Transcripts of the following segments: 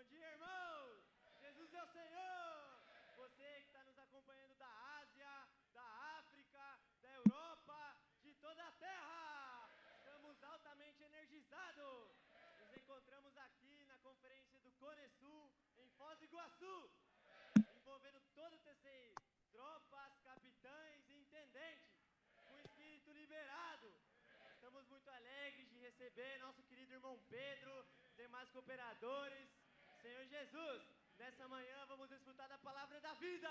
Bom dia, irmãos! Jesus é o Senhor! Você que está nos acompanhando da Ásia, da África, da Europa, de toda a Terra! Estamos altamente energizados! Nos encontramos aqui na conferência do Conesul, em Foz do Iguaçu, envolvendo todo o TCI, tropas, capitães e intendentes, com espírito liberado. Estamos muito alegres de receber nosso querido irmão Pedro, demais cooperadores. Senhor Jesus, nessa manhã vamos desfrutar da palavra da vida.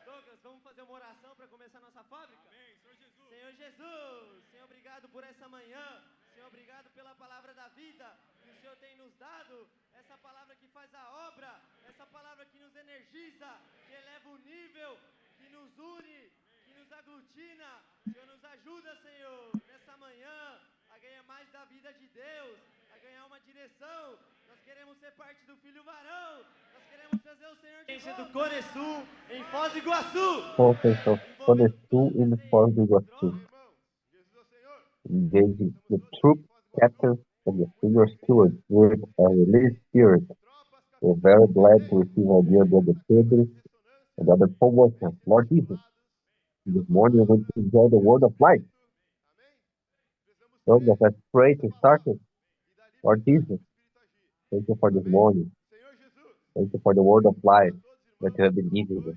Douglas, vamos fazer uma oração para começar nossa fábrica? Amém, Senhor Jesus. Senhor Jesus, Senhor, obrigado por essa manhã. Senhor, obrigado pela palavra da vida que o Senhor tem nos dado. Essa palavra que faz a obra, essa palavra que nos energiza, que eleva o nível, que nos une, que nos aglutina. Senhor, nos ajuda, Senhor, nessa manhã a ganhar mais da vida de Deus, a ganhar uma direção. Nós queremos ser parte do Filho Varão. Nós queremos trazer o Senhor de volta. Do Conesul, em Foz do Iguaçu. Conference of Conesul in Foz do Iguaçu. Engaging the troop captains and the senior stewards with a released spirit. We're very glad to receive our dear brother Pedro and other co-workers. Lord Jesus, this morning we're going to enjoy the word of life. So let's pray to start it. Lord Jesus, thank you for this morning. Thank you for the word of life that you have been giving us.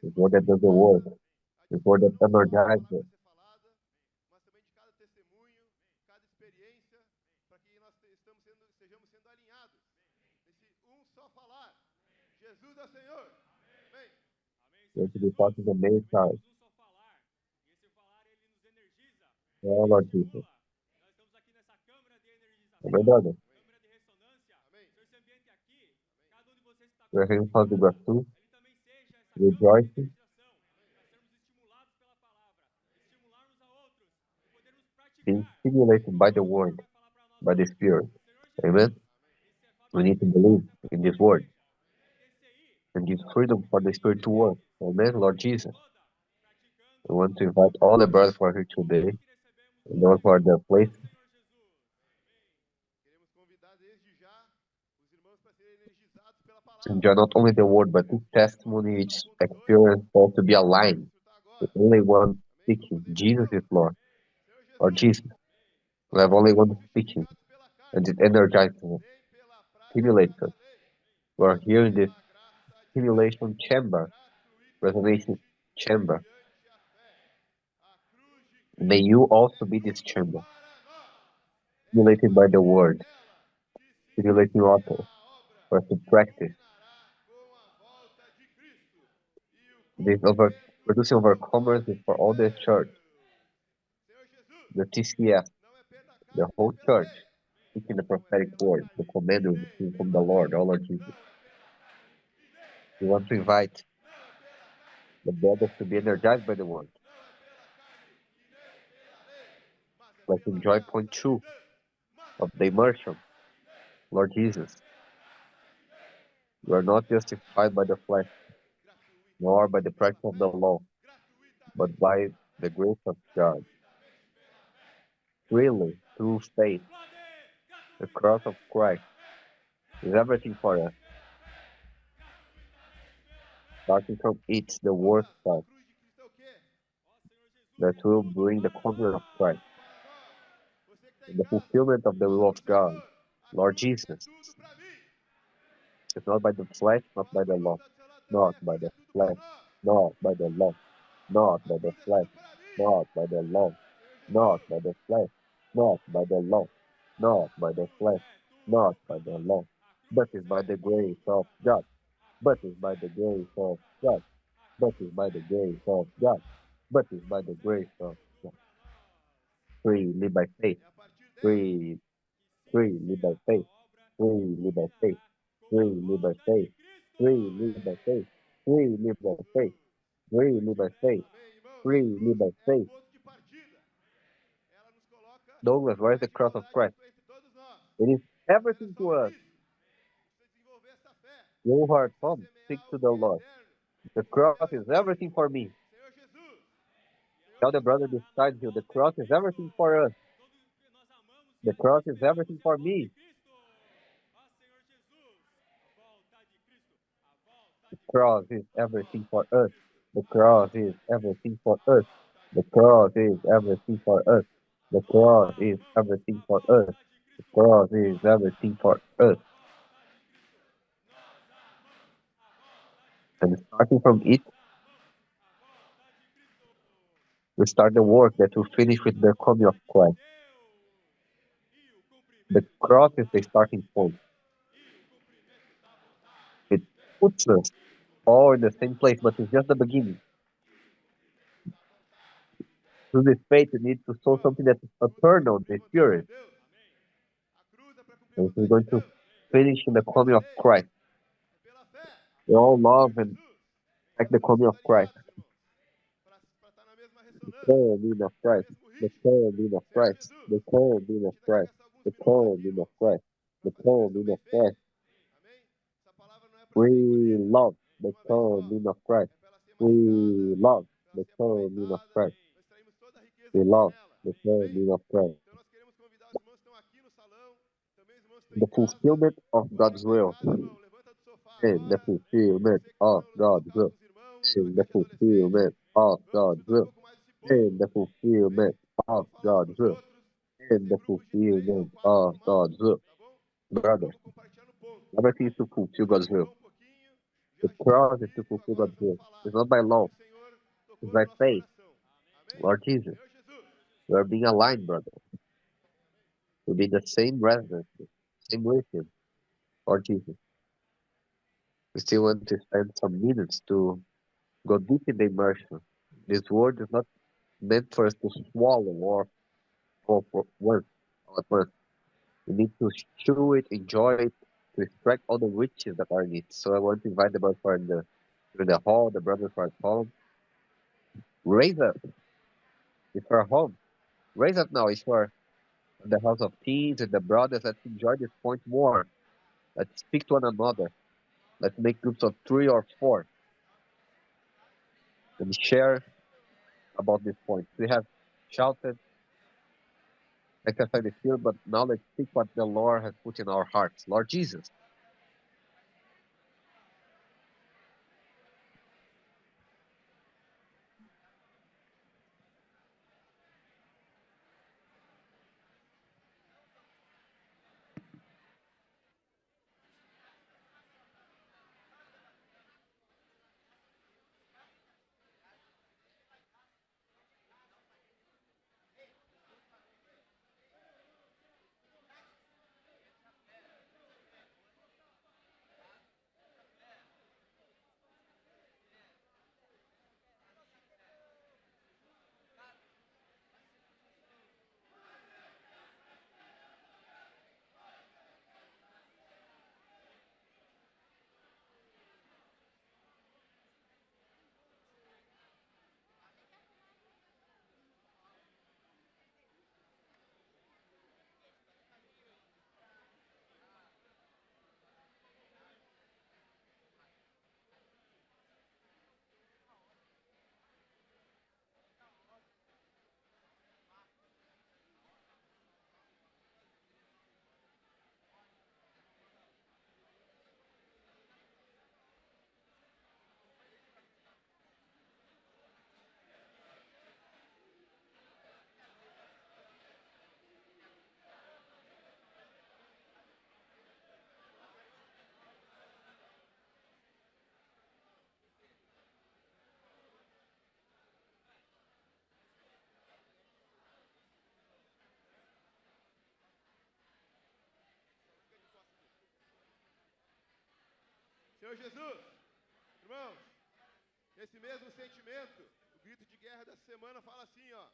This word that does the work. This word that energizes us. Going to be part of the main charge. Oh, Lord Jesus. Verdade. We're here in Foz do Iguaçu, rejoicing, being stimulated by the word, by the Spirit. Amen. We need to believe in this word and give freedom for the Spirit to work. Amen, Lord Jesus. We want to invite all the brothers who are here today, and those who are in their place. Enjoy not only the word, but each testimony, each experience, all to be aligned with only one speaking. Jesus is Lord. Or Jesus. We have only one speaking, and it energizes us, stimulates us. We are here in this stimulation chamber, resonation chamber. May you also be this chamber, stimulated by the word, stimulating others for us to practice. This producing overcomers is for all the church, the TCF, the whole church, speaking the prophetic word, the command from the Lord, our Lord Jesus. We want to invite the brothers to be energized by the word. Let's enjoy point 2 of the immersion. Lord Jesus, we are not justified by the flesh, nor by the practice of the law, but by the grace of God. Freely, through faith, the cross of Christ is everything for us. Starting from it, the worst part, that will bring the comfort of Christ, and the fulfillment of the will of God. Lord Jesus, it's not by the flesh, not by the law, not by the flesh, not by the law, not by the flesh, not by the law, not by the flesh, not by the law, not by the flesh, not by the law, but is by the grace of God, but is by the grace of God, but is by the grace of God, but is by the grace of God. Free, live by faith. Free, live by faith. Free, live by faith. Free, live by faith. Free, live by faith. Free, live by faith. Free, live by faith. Free, live by faith. Douglas, where is the cross of Christ? It is everything to us. Your heart, come, speak to the Lord. The cross is everything for me. Tell the brother beside you, the cross is everything for us. The cross is everything for me. cross is everything for us. The cross is everything for us. The cross is everything for us. The cross is everything for us. The cross is everything for us. And starting from it, we start the work that will finish with the coming of Christ. The cross is the starting point. It puts us all in the same place, but it's just the beginning. Through this faith, we need to sow something that is eternal, the Spirit. And we're going to finish in the coming of Christ. We all love and like the coming of Christ. The coming of Christ. The coming of Christ. The coming of Christ. The coming of Christ. The coming of Christ. We love the coming of Christ. We love the coming of Christ. We love the coming of Christ. The fulfillment of God's will. And the fulfillment of God's will. And the fulfillment of God's will. And the fulfillment of God's will. And the fulfillment of God's will. Brothers, everything is to fulfill God's will. The cross is to fulfill God's will. It's not by law. It's by faith. Lord Jesus, we are being aligned, brother. To be the same residence, same with Him. Lord Jesus, we still want to spend some minutes to go deep in the immersion. This word is not meant for us to swallow or for once all at once. We need to chew it, enjoy it, to extract all the riches that are in it. So I want to invite the brothers who are in the hall, the brothers who are at home. Raise up if you're home. Raise up now if you're in the house of teens and the brothers. Let's enjoy this point more. Let's speak to one another. Let's make groups of 3 or 4 and share about this point. We have shouted, exercised the spirit, but now let's speak what the Lord has put in our hearts. Lord Jesus. Senhor Jesus, irmãos, nesse mesmo sentimento, o grito de guerra dessa semana fala assim, ó.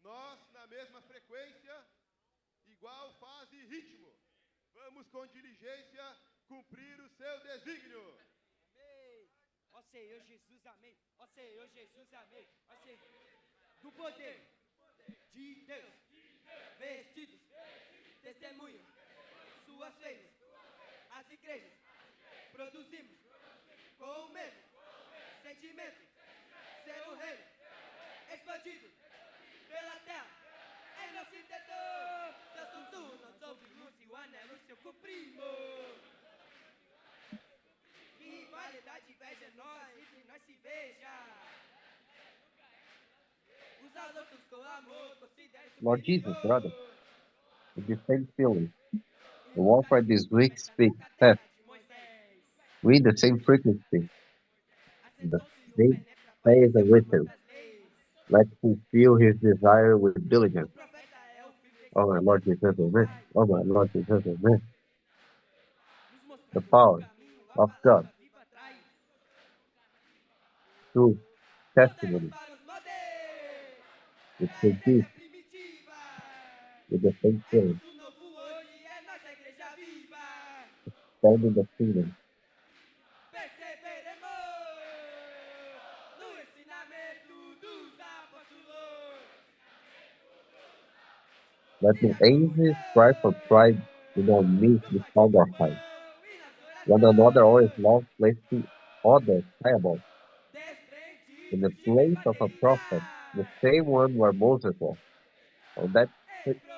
Nós, na mesma frequência, igual fase e ritmo, vamos com diligência cumprir o seu desígnio. Amém. Ó Senhor Jesus, amém. Ó Senhor Jesus, amém. Ó Senhor, do poder de Deus, vestidos, testemunhas, suas feitas, as igrejas, produzimos com o mesmo sentimento, ser o reino expandido pela terra. Em nosso interior, seu tudo nós ouvimos e o anelo seu cumprimos. Que rivalidade velha Lord Jesus, brother, with the same feeling, the warfare this week speaks fast. We the same frequency, the same phase and rhythm. Let's fulfill his desire with diligence. Oh my Lord Jesus, amen. Oh my Lord Jesus, amen. The power of God through testimony, with produce, with the same feeling, standing the kingdom. Let the angels cry for pride in our midst beside our height. When another or is lost, place the other pliable. In the place of a prophet, the same one where Moses was. On that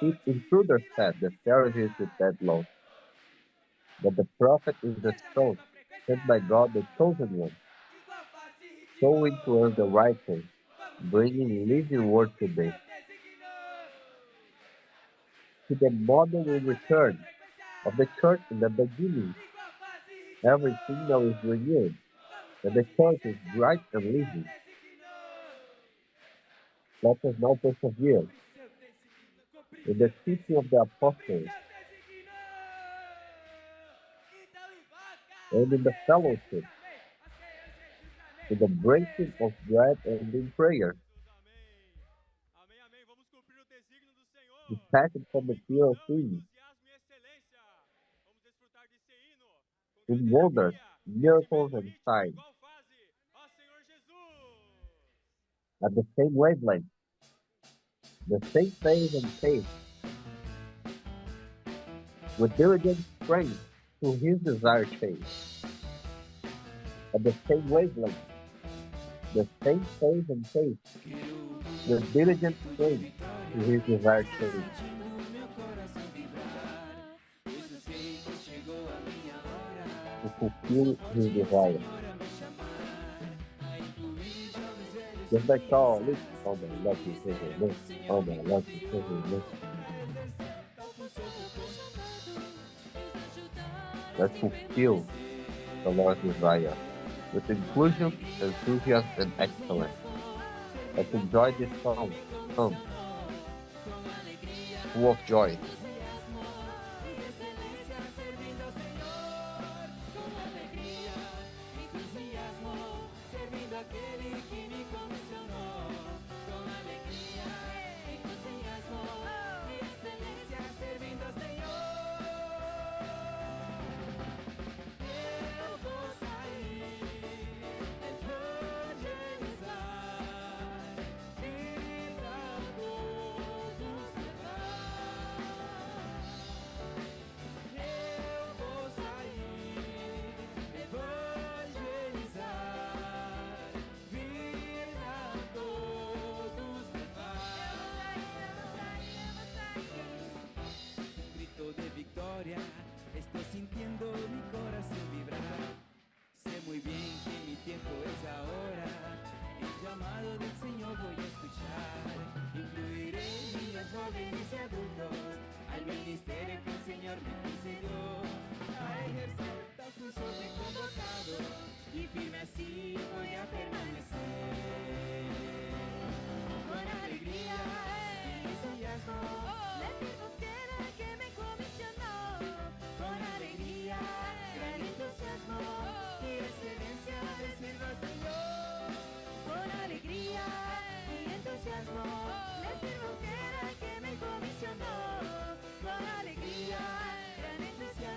chief intruder said, the Pharisees with that law, that the prophet is the stone, sent by God, the chosen one, showing to us the right way, bringing living word today. To the model will return of the church in the beginning. Everything now is renewed, and the church is bright and living. Let us now persevere in the teaching of the apostles and in the fellowship, in the breaking of bread and in prayer. Detached from material things, in wonders, miracles, and signs, at the same wavelength, the same phase and pace, with diligent strength to his desired change. At the same wavelength, the same phase and pace, with diligent strength to his desired change. To fulfill his desire. Just like Saul, look, oh my Lord, he says amen. Oh my Lord, he says amen. Let's fulfill the Lord's desire with inclusion, enthusiasm, and excellence. Let's enjoy this song, full of joy. Estoy sintiendo mi corazón vibrar. Sé muy bien que mi tiempo es ahora. El llamado del Señor voy a escuchar. Incluiré niños, jóvenes y adultos al ministerio que el Señor me concedió. A ejercer tal función me he convocado y firme así voy a permanecer. Con alegría y entusiasmo le sirvo fiel al que me comisionó. Con alegría, gran entusiasmo y excelencia le sirvo al Señor. Con alegría y entusiasmo le sirvo fiel al que me comisionó. Con alegría, gran entusiasmo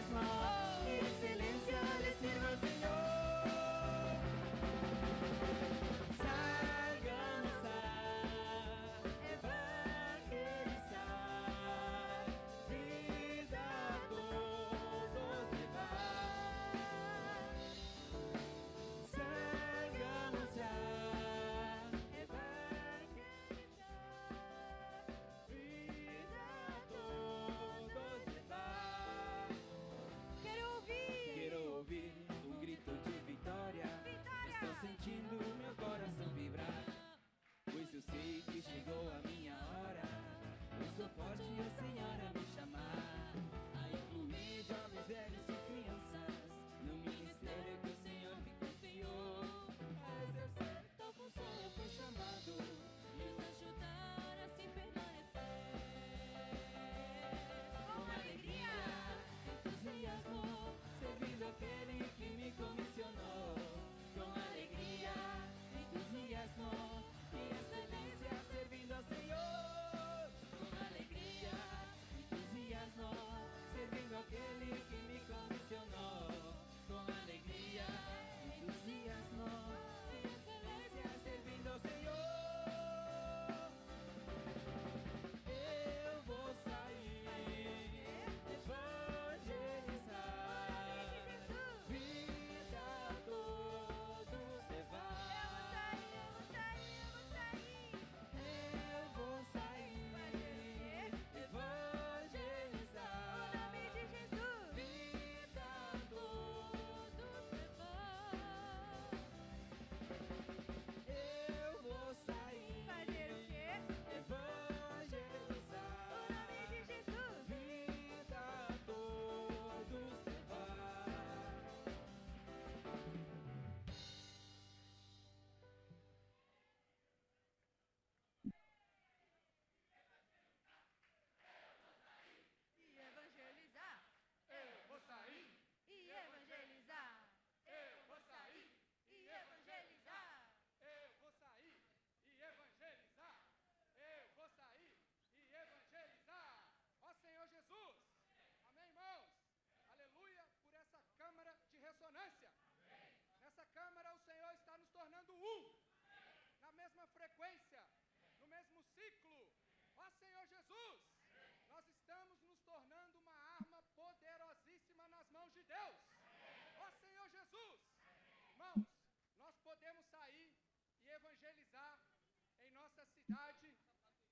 nessa Câmara o Senhor está nos tornando um, na mesma frequência, no mesmo ciclo. Ó Senhor Jesus, nós estamos nos tornando uma arma poderosíssima nas mãos de Deus. Ó Senhor Jesus, irmãos, nós podemos sair e evangelizar em nossa cidade,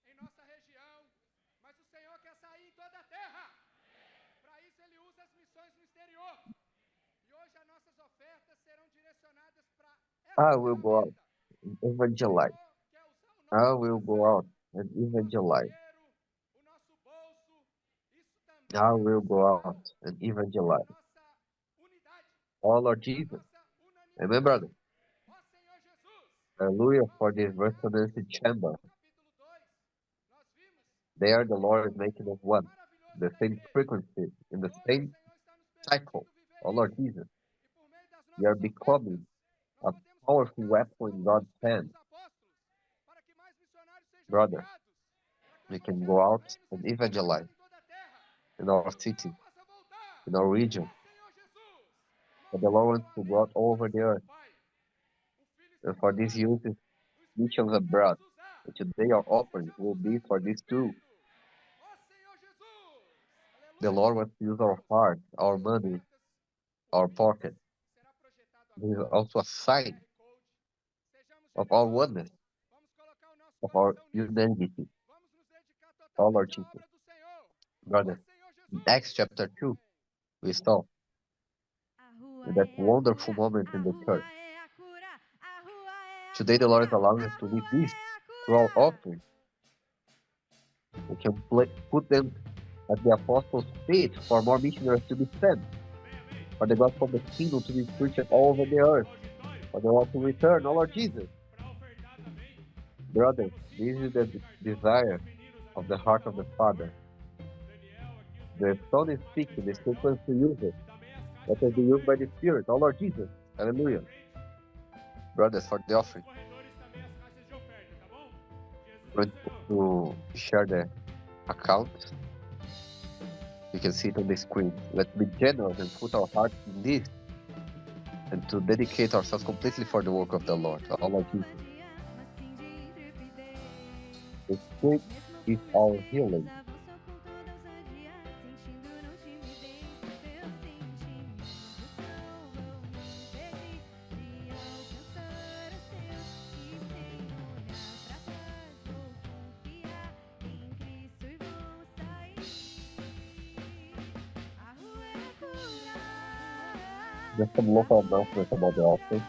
em nossa região, mas o Senhor quer sair em toda a terra. Para isso Ele usa as missões no exterior. E hoje as nossas ofertas serão direcionadas para essa I will go out ferramenta. and evangelize. Quer usar o I nosso will go coração, out and o nosso evangelize. dinheiro, o nosso bolso. Isso também I é will um go sinal out and da evangelize. nossa unidade, Oh Lord da Jesus. nossa Amen, brother. unanimidade. Ó Senhor Jesus, Hallelujah irmãos, for this em Atos, resonance chamber. no capítulo 2, nós vimos There the um Lord is sinal making us one. maravilhoso The da same igreja. frequency, in the E hoje o same Senhor está nos cycle. permitindo viver Oh Lord isso. Jesus. E por meio das We are nossas becoming ofertas, nós a podemos powerful colocar weapon in God's aos pés hand. dos apóstolos, para que mais missionários sejam Brother, enviados, para que o we can evangelho go do out reino and seja evangelize propagado em toda a terra, in para our que o city, Senhor possa voltar. in our Ó region. Senhor Jesus, But irmãos, the Lord esse é wants o to go out anelo do all over the coração do earth. Pai. O Filho está And for this falando, use, o missions Espírito quer abroad. nos usar. And today our Que offering sejamos will be usados for pelo this too. Espírito. Ó Senhor Jesus, The aleluia. Lord wants to use our heart, our As money, ofertas our por Pix pocket. será projetado This is agora, also a sign QR Code. Sejamos of our generosos. oneness, Vamos colocar o nosso of our coração nisso. unity. Vamos nos dedicar Oh Lord totalmente à Jesus. obra do Senhor. Ó Brother, Senhor in Jesus. Acts chapter 2, Amém. we saw A rua that é a wonderful cura, moment a in the rua church. é a cura, a rua é a Today the Lord is cura, allowing us a to rua live this é a through our cura. offering. We can put them at the apostles' feet for more missionaries to be sent, for the gospel of the kingdom to be preached all over the earth, for the Lord to return, oh Lord Jesus. Brother, this is the desire of the heart of the Father. The Son is speaking, the Spirit wants to use it. Let us be used by the Spirit, oh Lord Jesus. Hallelujah. Brothers, for the offering, I'm going to share the account. You can see it on the screen. Let's be generous and put our hearts in this and to dedicate ourselves completely for the work of the Lord. Oh Lord Jesus. The Spirit is our healing. Just some local announcements about the offering.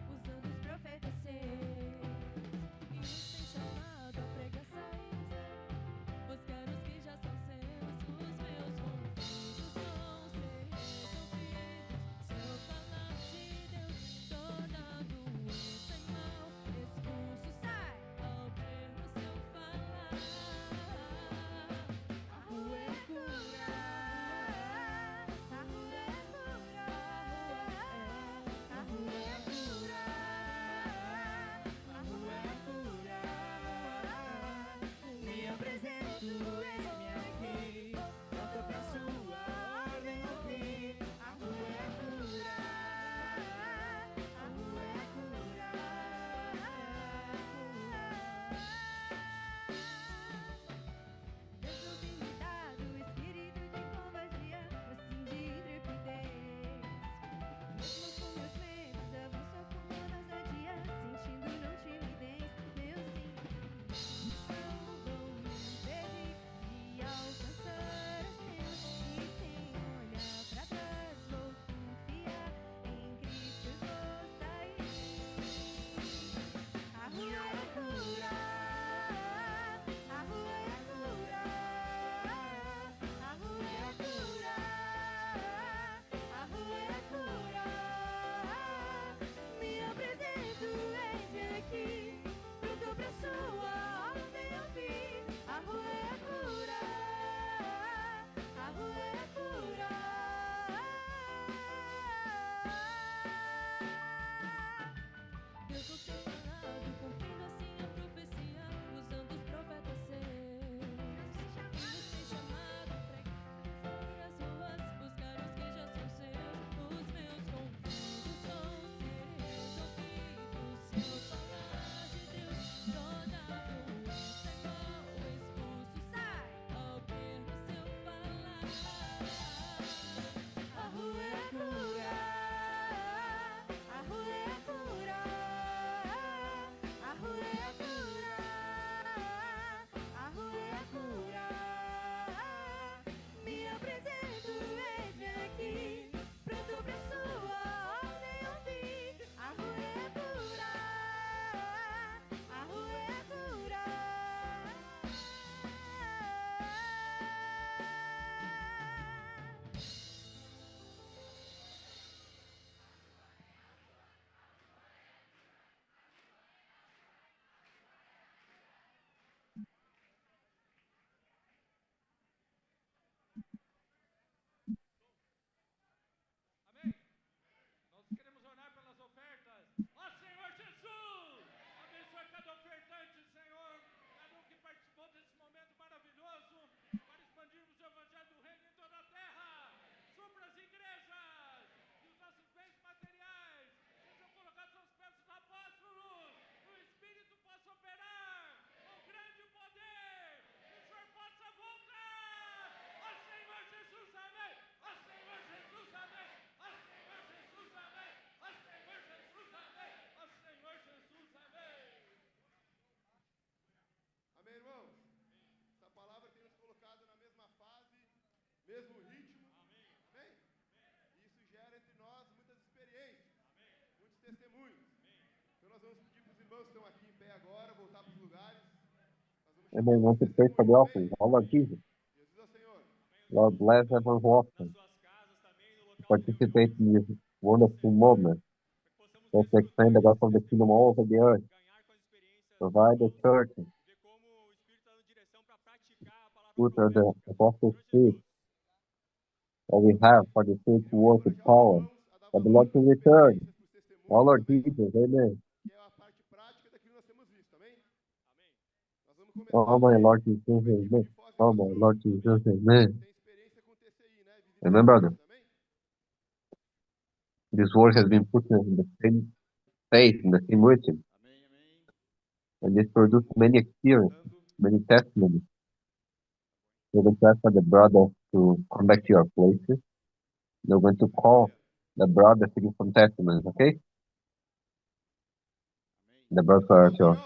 Usando os profetas seus. nós vamos pedir para os irmãos que estão aqui em pé agora voltar para os lugares. And I want to pray for the offering. Oh, Lord Jesus. Jesus é o Senhor. Lord, bless everyone who offers. Participate in this wonderful movement. Let's expand the gospel of the kingdom all over the earth. Provide the church. Put the apostles' spirit that we have for the spirit to work with power. For the Lord to return. Oh, Lord Jesus. Amen. Que é a parte prática daquilo que nós temos visto, amém? Nós vamos começar. Oh, my Lord Jesus. Amen. Oh, my Lord Jesus. Amen. Tem experiência com TCI, né? Amen, brother. Amém? This work has been put in the same faith, in the same rhythm. Amém, amém. And this produced many experiences, many testimonies. We're going to ask for the brother to come back to your places. They're going to call the brother to give some testimonies, okay? The brother are at your,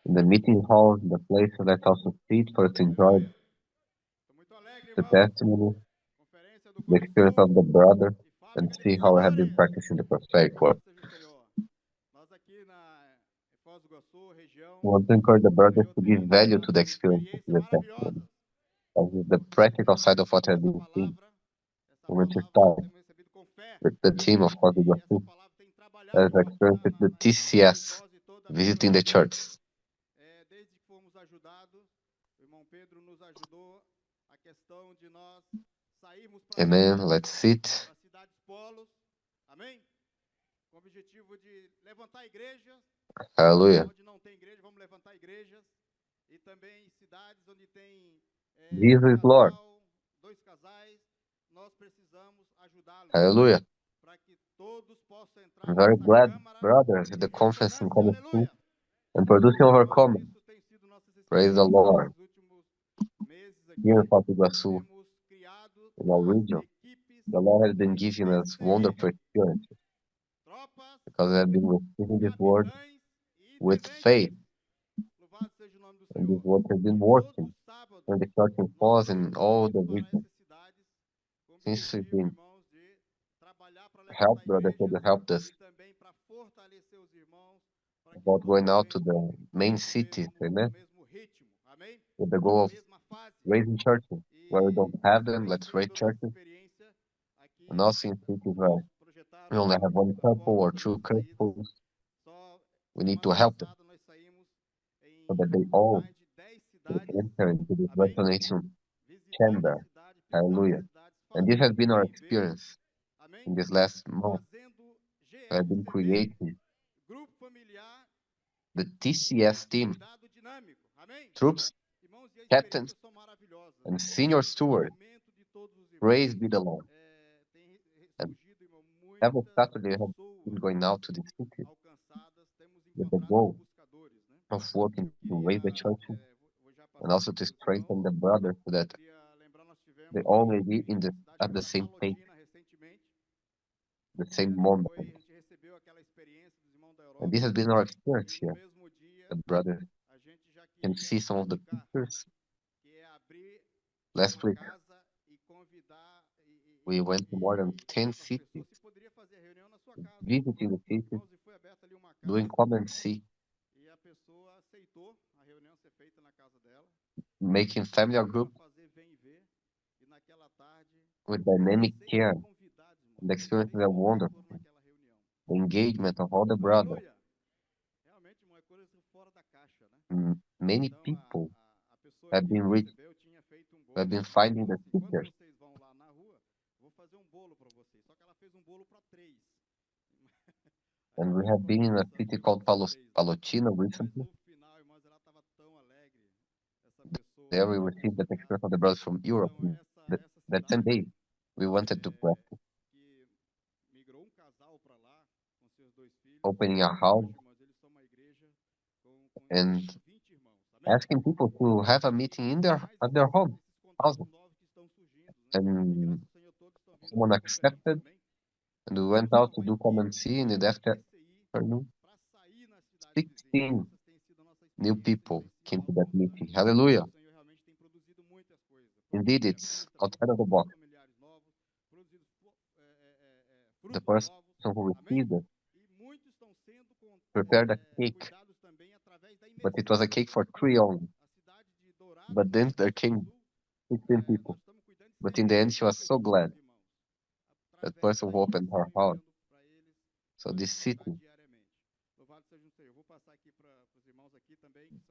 in the meeting hall, the place, so let's also sit for us to enjoy Estou muito alegre, the irmão. testimony, Conferência do the experience of the brother, and see how I have been practicing the prophetic word. Nós aqui na Foz do Iguaçu, região, We want to encourage the brothers to give value to the experience of the testimony. That is the practical side of what has been seen. We're going to start temos recebido com fé. with the team of Foz do E essa Iguaçu palavra tem trabalhado as experience with the TCS, Foz e toda a visiting the região. churches. Desde que fomos ajudados, o irmão Pedro nos ajudou a questão de nós sairmos para Amen. Let's sit. cidades polos, amém? Com o objetivo de levantar igrejas, Hallelujah. onde não tem igreja, vamos levantar igrejas, e também cidades onde tem Jesus is Lord. dois casais, nós precisamos ajudá-los Hallelujah. para que todos possam entrar I'm very nessa glad, câmara brothers, at em the conference in ressonância, Common aleluia. and producing overcoming. Isso tem sido nossas Praise the experiências Lord. nos últimos meses aqui. Here in Foz do Iguaçu, Temos criado in our as region, equipes the Lord has been giving us wonderful experiences tropas, because we have been receiving this word capitães e with tenentes. faith, Louvado seja o nome do and this Senhor. word has been Todos working os sábados, in the church in nós Foz vamos and all sair the para region. essas cidades com o Since we've objetivo, been irmãos, de trabalhar para helped, levantar brothers, that igrejas have helped us e também para fortalecer os irmãos para que about todos going out to venham the main no cities, mesmo, amen, no mesmo ritmo, amém? with the goal Na of mesma fase. raising churches. Where we E don't have essa them, tem let's sido raise nossa churches. experiência aqui. And also in cities where Irmãos projetaram we only have one as couple or fotos two das saídas. couples, Só we need to semana help them passada nós saímos em so that they all mais de 10 cidades, enter into this amém? resonation Visitamos chamber. a cidade, pisamos Hallelujah. as cidades, And this has fazendo been our bem ver, experience amém? in this last month. Fazendo We have been GFCD, creating grupo familiar, the TCS team, cuidado dinâmico, amém? troops, Irmãos, e a captains, experiência são maravilhosas. and senior stewards. Envolvimento de todos os irmãos. Praise be the Lord. Tem And surgido, irmão, every muitas Saturday we have been pessoas going out to the city alcançadas, temos with the encontrado goal os buscadores, né? of working to raise the church Vou já and passar also aqui to para os strengthen irmãos. the brothers so that Queria lembrar, nós tivemos they all may em be in uma the, cidade at the chamada same page, Palotina recentemente. the same Ali moment. a gente recebeu aquela experiência dos irmãos da Europa. And this has been our experience E no here. mesmo dia The brothers a gente já can queria see some of the praticar, pictures. que é abrir Last uma week, casa e convidar we went to more than 10 falar com as cities, pessoas se poderia fazer reunião na sua casa. visiting the cities, Irmãos, e foi aberta ali uma doing casa come and see, e a pessoa aceitou a reunião ser feita na casa dela. making family or Para group fazer vem e ver. E naquela tarde, with dynamic 16 care. convidados, irmãos. The experiences 16 are convidados wonderful. foram naquela reunião. The engagement of all the brothers. Aleluia. Realmente, irmão, é coisa fora da caixa, né? Many Então, people a pessoa have que been reached, recebeu tinha feito um bolo. have been Ela falou finding the assim, quando speakers. vocês vão lá na rua, vou fazer um bolo para vocês. Só que ela fez um bolo para 3. And we have been in a city called Palotina recently. Mas no final, irmãos, ela estava tão alegre. Essa pessoa There we estava received the emocionada. experience of the brothers from Europe. Então, That same day, we wanted to practice que migrou casal para lá com seus 2 filhos. opening a house Hoje, irmãos, eles são uma igreja com and 20 irmãos. Amém? asking people to have a meeting in at their home. Esses contatos House. novos que estão surgindo, né? E And graças ao Senhor, todos estão vindo someone para a conferência. accepted, Amém? and we went out to do come and see, and in the afternoon, Para sair nas cidades 16 vizinhas. Essas têm sido a nossa new experiência, people tem sido came to algo, that né? meeting. Hallelujah. O Senhor realmente tem produzido muitas coisas. Indeed, it's outside of the box. Familiares novos, produzido The frutos person novos. who Amém? received it, E muitos estão sendo prepared a cake, but it was a cake for 3 only. But then there came 15 people. But in the end, she was so glad. That person who opened her heart. So this city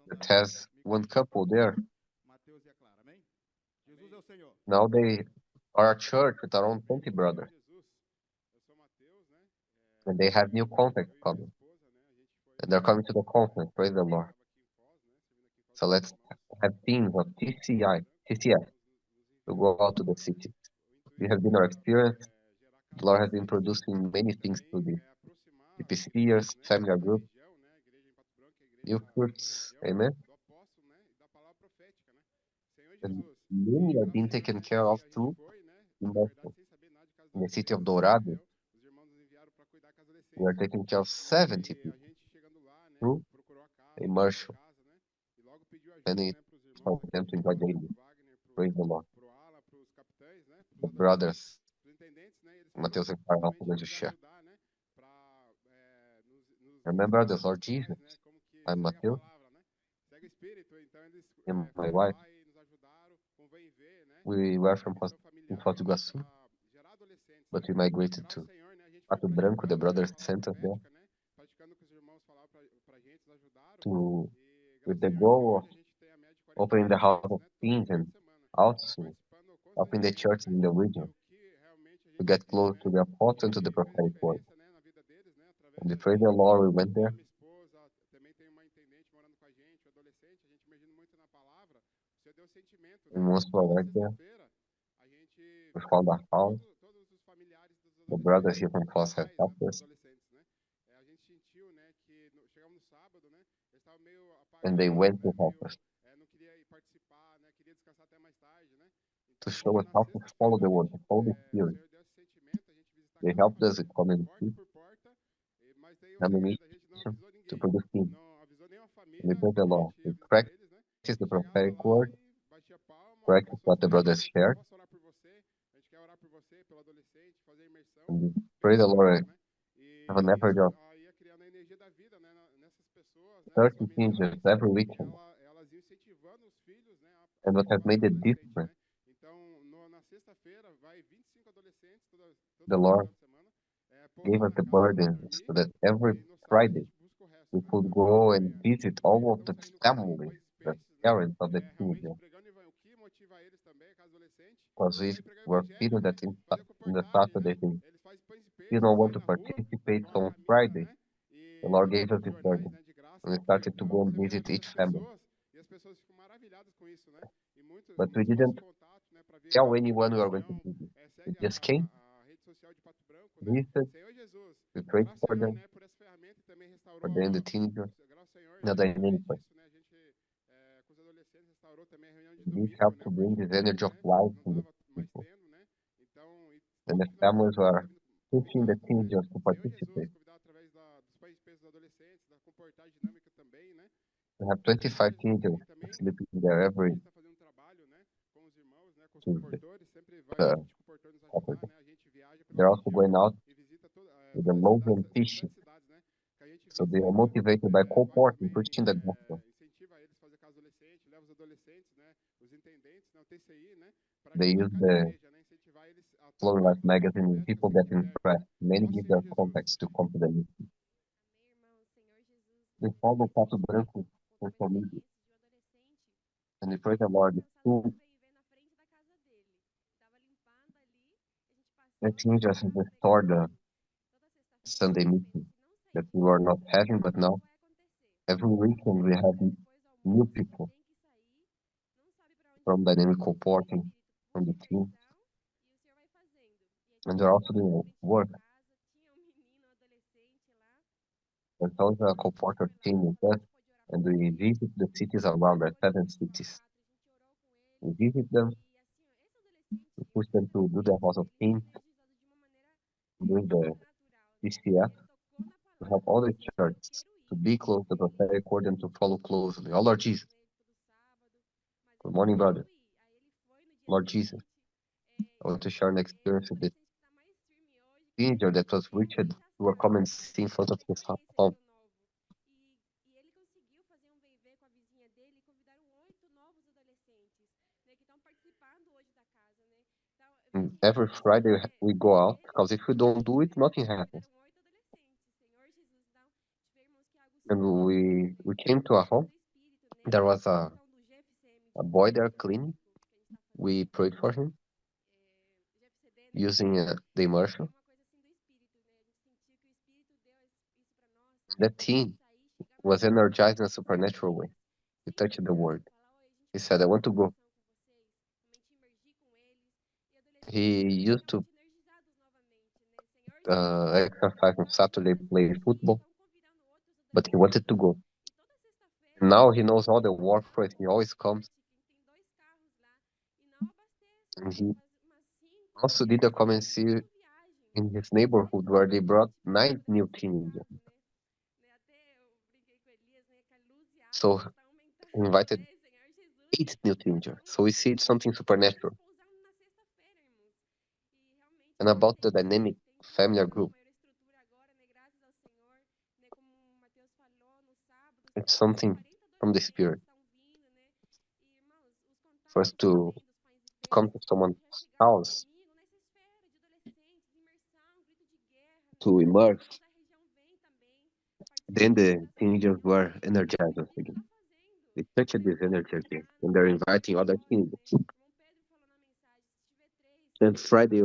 that has one couple there, now they are a church with around 20 brothers. And they have new contacts coming. And they're coming to the conference, praise the Lord. So let's have teams of TCF to go out to the city. We have been our experience. The Lord has been producing many things through the EPCers, family group, new fruits, amen. And many are being taken care of through immersion. In the city of Dourado, we are taking care of 70 people through immersion. And it's for them to enjoy daily. Praise the Lord. The brothers, Mateus and Carl, are going to share. Remember the Lord Jesus. I'm Mateus and my wife. We were from in Foz do Iguaçu, but we migrated to Pato Branco, the brothers sent us there, with the goal of opening the house of teens and also helping the churches in the region to get close to the apostle and to the prophetic word. And we praise the Lord, we went there. And once we arrived there, we found a house. The brothers here from Foz have helped us. And they went to help us, to show us how to follow the word, to follow the Spirit. They helped us with community, ammunition to produce teams. And we praise the Lord. We practice the prophetic word, practice what the brothers shared. And we pray the Lord. I have an average of 30 teenagers every weekend. And what has made the difference, the Lord gave us the burden so that every Friday we could go and visit all of the family, the parents of the teenagers. Because we were feeling that in the Saturday they didn't want to participate, so on Friday the Lord gave us this burden. And we started to go and visit each family. But we didn't tell anyone we were going to visit. We just came, visited, we prayed for them, for them, the teenagers, not in any place. This helped to bring this energy of life to the people. And the families were pushing the teenagers to participate. We have 25 teenagers sleeping there every Tuesday. They're also going out with the loaves and fishing. So they are motivated by co-porting, preaching the gospel. They use the Flowing Life magazine and people get impressed. Many give their contacts to come to the meeting. They follow Pato Branco social media. And we pray the Lord. The teenagers have restored the Sunday meeting that we were not having, but now every weekend we have new people from Dynamic Comporting, from the team. And they're also doing work. There's also a Comporter team with us, and we visit the cities around, the 7 cities. We visit them, we push them to do the house of teams, doing the DCF, to help all the churches to be close to the prophetic word and to follow closely. Oh, Lord Jesus. Good morning, brother. Lord Jesus. I want to share an experience with this teenager that was reached through a common scene in front of his home. every Friday we go out, because if we don't do it, nothing happens. And we came to a home. There was a boy there cleaning. We prayed for him using the immersion. That teen was energized in a supernatural way. He touched the word. He said, I want to go. He used to exercise on Saturday, play football, but he wanted to go. Now he knows all the warfare. He always comes. And he also did a conference in his neighborhood where they brought 9 new teenagers. So he invited 8 new teenagers. So we see it's something supernatural. And about the dynamic family group, it's something from the Spirit. For us to come to someone's house, to immerse, then the teenagers were energized again. They touched this energy again, and they're inviting other teenagers. And Friday,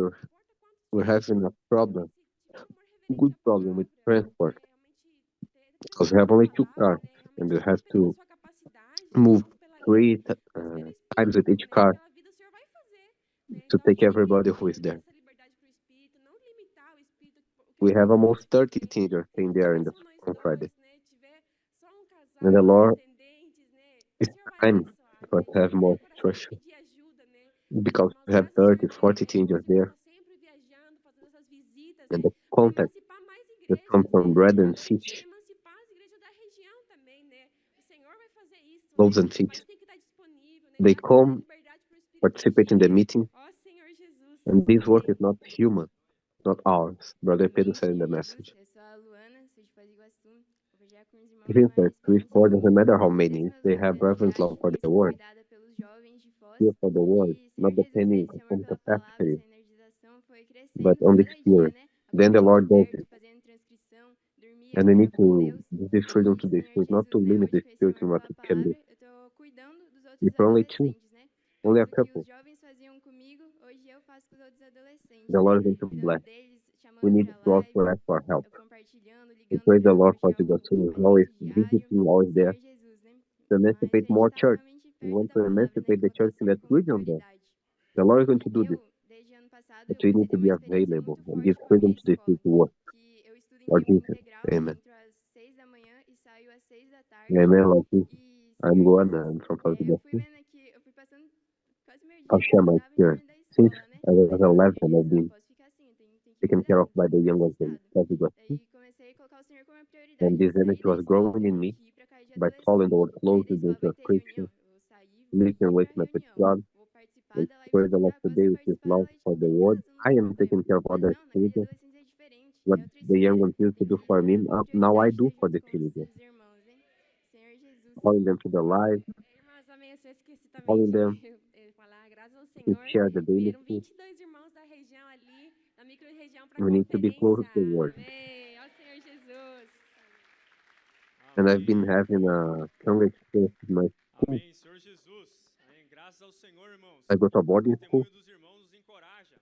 we're having a problem, a good problem with transport, because we have only 2 cars, and we have to move 3 times with each car to take everybody who is there. We have almost 30 teenagers staying there on Friday. And the Lord is time for us to have more instruction, because we have 30, 40 teenagers there. And the contact that comes from bread and fish, loaves and fish, they come, participate in the meeting, and this work is not human, not ours. Brother Pedro said in the message. It is that 3, 4, doesn't matter how many, they have reverence love for the word, fear for the word, not depending on capacity, but on the Spirit. Then the Lord does it. And we need to give this freedom to the Spirit, not to limit the Spirit in what it can do. If we're only 2, only a couple, the Lord is going to bless. We need to also ask for help. We praise the Lord for the gospel. He's always visiting, always there. To emancipate more church. We want to emancipate the church in that region there. The Lord is going to do this. But we need to be available and give freedom to the Spirit to work. Lord Jesus, amen. Amen, Lord Jesus. I'm Luana, I'm from Foz do Iguaçu. I'll share my experience. Since I was 11, I've been taken care of by the young ones in Foz do Iguaçu. And this energy was growing in me by following the word closely into a Christian, living and waking up with God. And praise the Lord today with his love for the word. I am taking care of other children. What the young ones used to do for me, now I do for the children. Calling them to the life, calling them to share the daily food. We need to be close to the word. And I've been having a strong experience with my school. Amém, Senhor Jesus. Amém. Graças ao Senhor, irmãos. I go to a boarding O school. testemunho dos irmãos nos encoraja.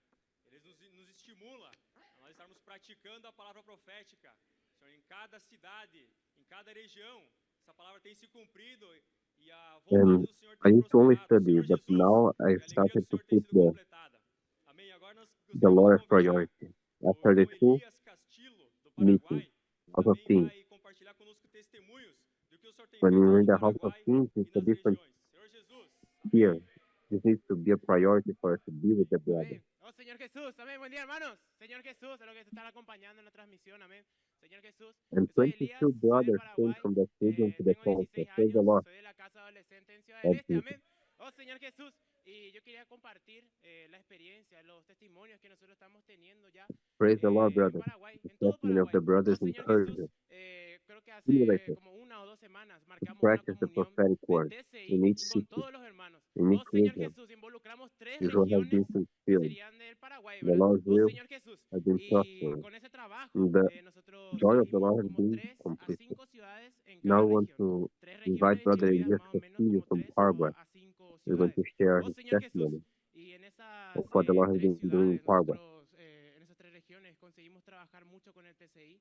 Eles nos estimula a nós estarmos praticando a palavra profética. Senhor, em cada cidade, em cada região, essa palavra tem se cumprido e a vontade do Senhor I tem used to only prosperado. study, Senhor but Jesus, now I a alegria started do to Senhor tem put sido completada. Amém. Agora nós the gostaríamos Lord de as convidar priority. o After the irmão school Elias Castillo, do meeting, Paraguai, House of também Kings. vai compartilhar conosco testemunhos do que o Senhor tem When feito you're lá in no the House of Paraguai Kings, e it's a nas different regiões. Senhor Jesus, here. This needs to be a priority for us to be with the brother. Amén. Oh, Señor Jesús, amén. Buen día, hermanos. Señor Jesús, a los que se están acompañando en la transmisión, amén. Señor Jesús, And yo soy Elías, 22 soy de brothers came Paraguay, from the stadium to the tengo concert. 16 Praise the años, Lord. soy de la Casa Adolescente en Ciudad del Lord Este, Jesus. amén. Oh, Señor Jesús, y yo quería compartir la experiencia, los testimonios que nosotros estamos teniendo ya Praise the Lord, en brothers. Paraguay, The en todo testimony of Paraguay. the brothers Oh, Señor encourage Jesús, us creo que stimulate hace us como 1 o 2 semanas to marcamos una practice the comunión prophetic de word. We TCI need con CC. todos los hermanos. in each Oh Señor region. Jesús, involucramos 3 Israel has been regiones que fulfilled. serían del Paraguay, The ¿verdad? Lord's Oh will Señor Jesús. has been Y prospered. con ese trabajo, And the nosotros joy of the elegimos Lord has como been 3 a completed. 5 ciudades en Now cada I want región. to 3 invite regiones Brother distribuidas Elias más o menos Castillo como from 3 Paraguay. a 5 We're going ciudades. to share Oh his Señor Jesús. testimony Y en esas of what the Lord has 3 been doing in ciudades, Paraguay. nosotros en esas 3 regiones conseguimos trabajar mucho con el TCI.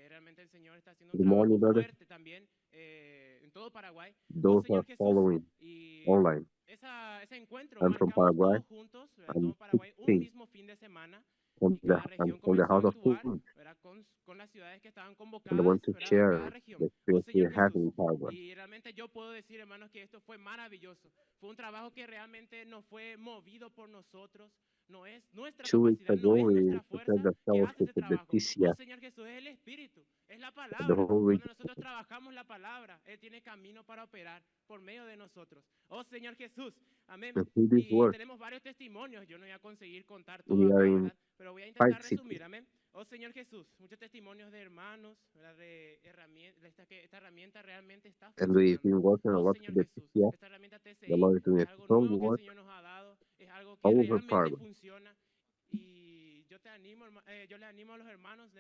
Realmente el Señor está haciendo un Good morning, trabajo brother. fuerte también en todo Paraguay. Oh Those who Señor are Jesús. following Y online. ese encuentro I'm from marcamos Paraguay. todos juntos, ¿verdad? I'm Todo Paraguay, un 16 mismo fin de semana. from Y the, cada I'm región from the comenzó a house of actuar, food, ¿verdad? Con las ciudades que estaban and I convocadas, want to ¿verdad? De cada share región. the Oh experience we Señor have Jesús. in Paraguay. Y realmente yo puedo decir, hermanos, que esto fue maravilloso. Fue un trabajo que realmente no fue movido por nosotros. No es nuestra 2 weeks capacidad, no ago, es we nuestra prepared fuerza the que hace fellowship ese with the trabajo. Oh TCF, Señor Jesús, es el Espíritu, es la the palabra. whole region. Cuando nosotros trabajamos la palabra, Él tiene camino para operar por medio de nosotros. Oh Señor Jesús, amén. And through this Y work, tenemos varios testimonios. Yo no voy a conseguir contar we todo are acá, in ¿verdad? Pero voy a 5 intentar cities. resumir, amén. Oh Señor Jesús, muchos testimonios de hermanos, ¿verdad? De herramientas, esta herramienta realmente está And we've funcionando. been working a Oh lot Señor with the Jesús, TCF. esta herramienta The TCI Lord is doing es a algo strong nuevo que el work Señor nos ha dado, es algo que all over realmente Paraguay. funciona. Y yo te animo, yo le animo a los hermanos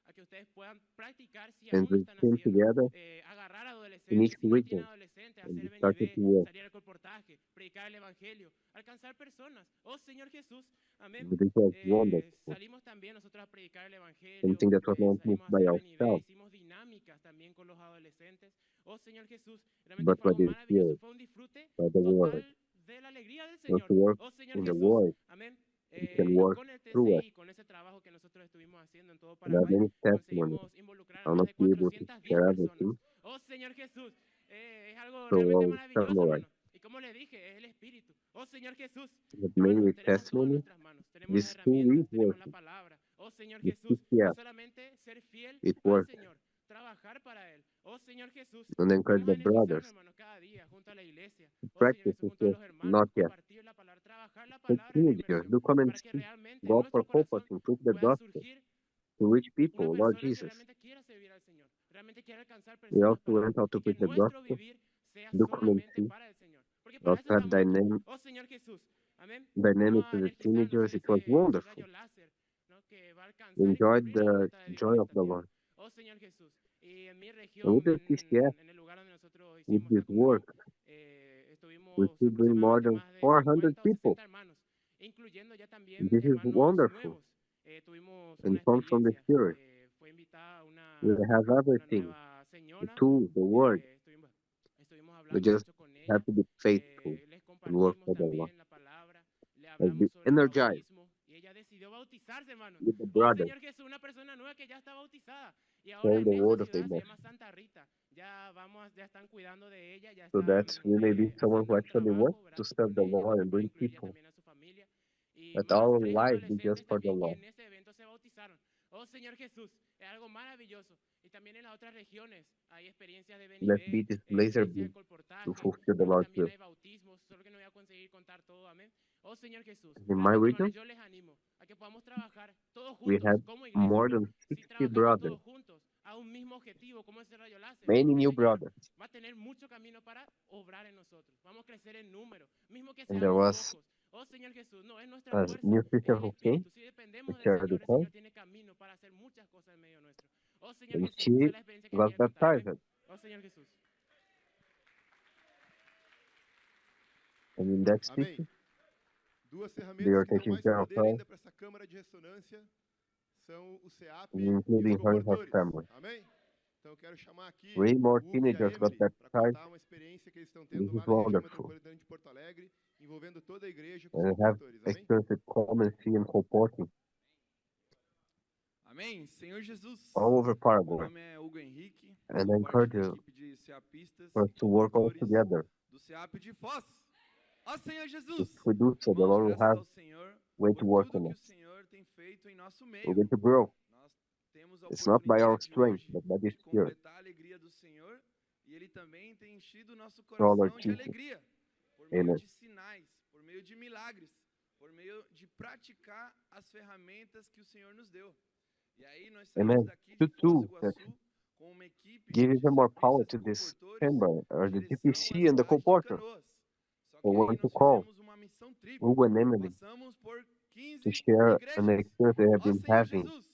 a que ustedes puedan practicar si And aún we están came haciendo, together agarrar in adolescentes, each si no tienen region adolescentes, and we hacer started BNB, to work salir al colportaje, predicar el evangelio, alcanzar personas. Oh Señor Jesús, amén. This was wonderful. Salimos también nosotros a predicar el evangelio, Something that was not moved salimos a by hacer BNB, ourselves, hicimos dinámicas también con los adolescentes. Oh Señor Jesús, realmente but fue by algo the maravilloso, Spirit, fue un disfrute by the Word. total de la alegría del Not Señor. to work Oh Señor in the Jesús, Word, amén. He can Y work con el through us. TCI, con ese trabajo que nosotros estuvimos haciendo en todo There are Paraguay, many testimonies. conseguimos involucrar a I'll más not de be able to 410 share personas. everything, Oh Señor Jesús, es algo so realmente I'll maravilloso, summarize. hermano. Y como le dije, es el Espíritu. Oh Señor Jesús, But hermanos, mainly tenemos todo en testimony, nuestras manos. Tenemos las these 2 herramientas, weeks tenemos la working, palabra. Oh Señor the Jesús, TCF, es solamente ser fiel it al worked. Señor, trabajar para Él. Oh Señor Jesús, And encourage vamos a the energizarnos, brothers hermanos, cada día junto a la iglesia. to Oh Señor practice Jesús, this junto a work, los hermanos, not yet. compartir la palabra, trabajar la The palabra en la teenagers, inversión, do come and para que see. realmente en Go for nuestro corazón purpose and preach the pueda gospel surgir to reach una people, Lord persona que Jesus. realmente quiera servir al Señor, realmente quiera alcanzar We personas also para went Él, out to y que preach the nuestro gospel. vivir sea Do come and solamente see. para el Señor, porque We para also eso have estamos aquí. dynamic, Oh Señor Jesús, amén. dynamics Vamos a with the energizarnos teenagers. en It was ese wonderful. rayo láser, ¿no? Que va a alcanzar y Enjoyed cumplir la the voluntad de Dios joy en of esta the tierra. Lord. Oh Señor Jesús, y en mi And with región, the TCF, en el lugar donde nosotros with hicimos this esta comunión, work, we estuvimos should bring more aproximadamente than más de 400 50 o people. 60 hermanos, incluyendo ya también And this is hermanos wonderful nuevos. Tuvimos and una comes from the experiencia, Spirit. fue invitada We have una everything, nueva the señora, tools, the word. estuvimos We hablando just mucho con have ella, to be faithful les and work compartimos for the Lord. también la palabra, le And be hablamos sobre el energized bautismo y ella decidió bautizarse, hermano. with the Oh brothers, Señor Jesús, una persona nueva que ya está bautizada y ahora sharing en the esa word of the ciudad se llama emotion. Santa Rita. Ya están cuidando de ella, ya So están that we may be someone who haciendo un actually wants trabajo, ¿verdad? to serve Con the ella, Lord donde and puede bring incluir ya people. también a su familia. Y Let más our 3 life be just adolescentes for the también que Lord. en ese evento se bautizaron. Oh Señor Jesús, es algo maravilloso. Y también en las otras regiones hay experiencias de Let's BNB, be this laser experiencias de beam to colportaje, fulfill the ¿no? Lord's También will. hay bautismos, solo que no voy a conseguir contar todo, amén. Oh Señor Jesús, In my realmente, hermanos, region, yo les animo a que podamos trabajar todos we juntos had como iglesia. more than Si 60 trabajamos brothers, todos juntos a un mismo objetivo, como es el rayo láser, many el new Señor brothers. va a tener mucho camino para obrar en nosotros. Vamos a crecer en número, mismo que And there seamos was pocos. Oh Señor Jesús, no es nuestra a fuerza, new es sister el who came Espíritu. Si to dependemos del share the Señor, el call, Señor tiene camino para hacer muchas cosas en medio nuestro. Oh Señor and Jesús, esa she es la experiencia que got quería contar. Amén. baptized. Oh Señor Jesús. And in that Amém. city, Duas they ferramentas are que dão taking mais care of poder her, ainda para essa câmara de ressonância são o CEAP e including os her and her comportores. family. Amém? Então eu quero chamar aqui 3 more o Hugo e a teenagers got Emily para baptized. contar uma experiência que eles estão This tendo is lá na região wonderful. metropolitana de Porto Alegre, envolvendo toda a igreja com os And have comportores. Amém? experience with Coleman and Colporting Amém. Senhor Jesus. all over Meu Paraguay. nome é Hugo Henrique. And I Sou parte encourage da you equipe de CEAPistas for us e to work all comportores together. do CEAP de Foz. Ó Senhor If Jesus. we do so, the Irmãos, Lord will graças have ao Senhor way por to work tudo on que o us. Senhor tem feito em nosso We're meio. going to grow. Nós temos a It's not by our oportunidade strength, hoje but by the de Spirit. completar a alegria do Senhor e Ele também tem enchido o nosso Through our Lord coração de Jesus. alegria por meio Amen. de sinais, por meio de milagres, por meio de praticar as ferramentas que o Senhor nos deu. E aí nós Amen. saímos daqui de The Foz do tools that Iguaçu com uma equipe give de even more power CEAPistas to e this comportores chamber, or em the direção à GPC and the cidade de Colporter. Canoas. Só I aí want to nós call fizemos uma missão tripla. Hugo and Emily Passamos por 15 to share an igrejas. experience they have Ó been Senhor having Jesus.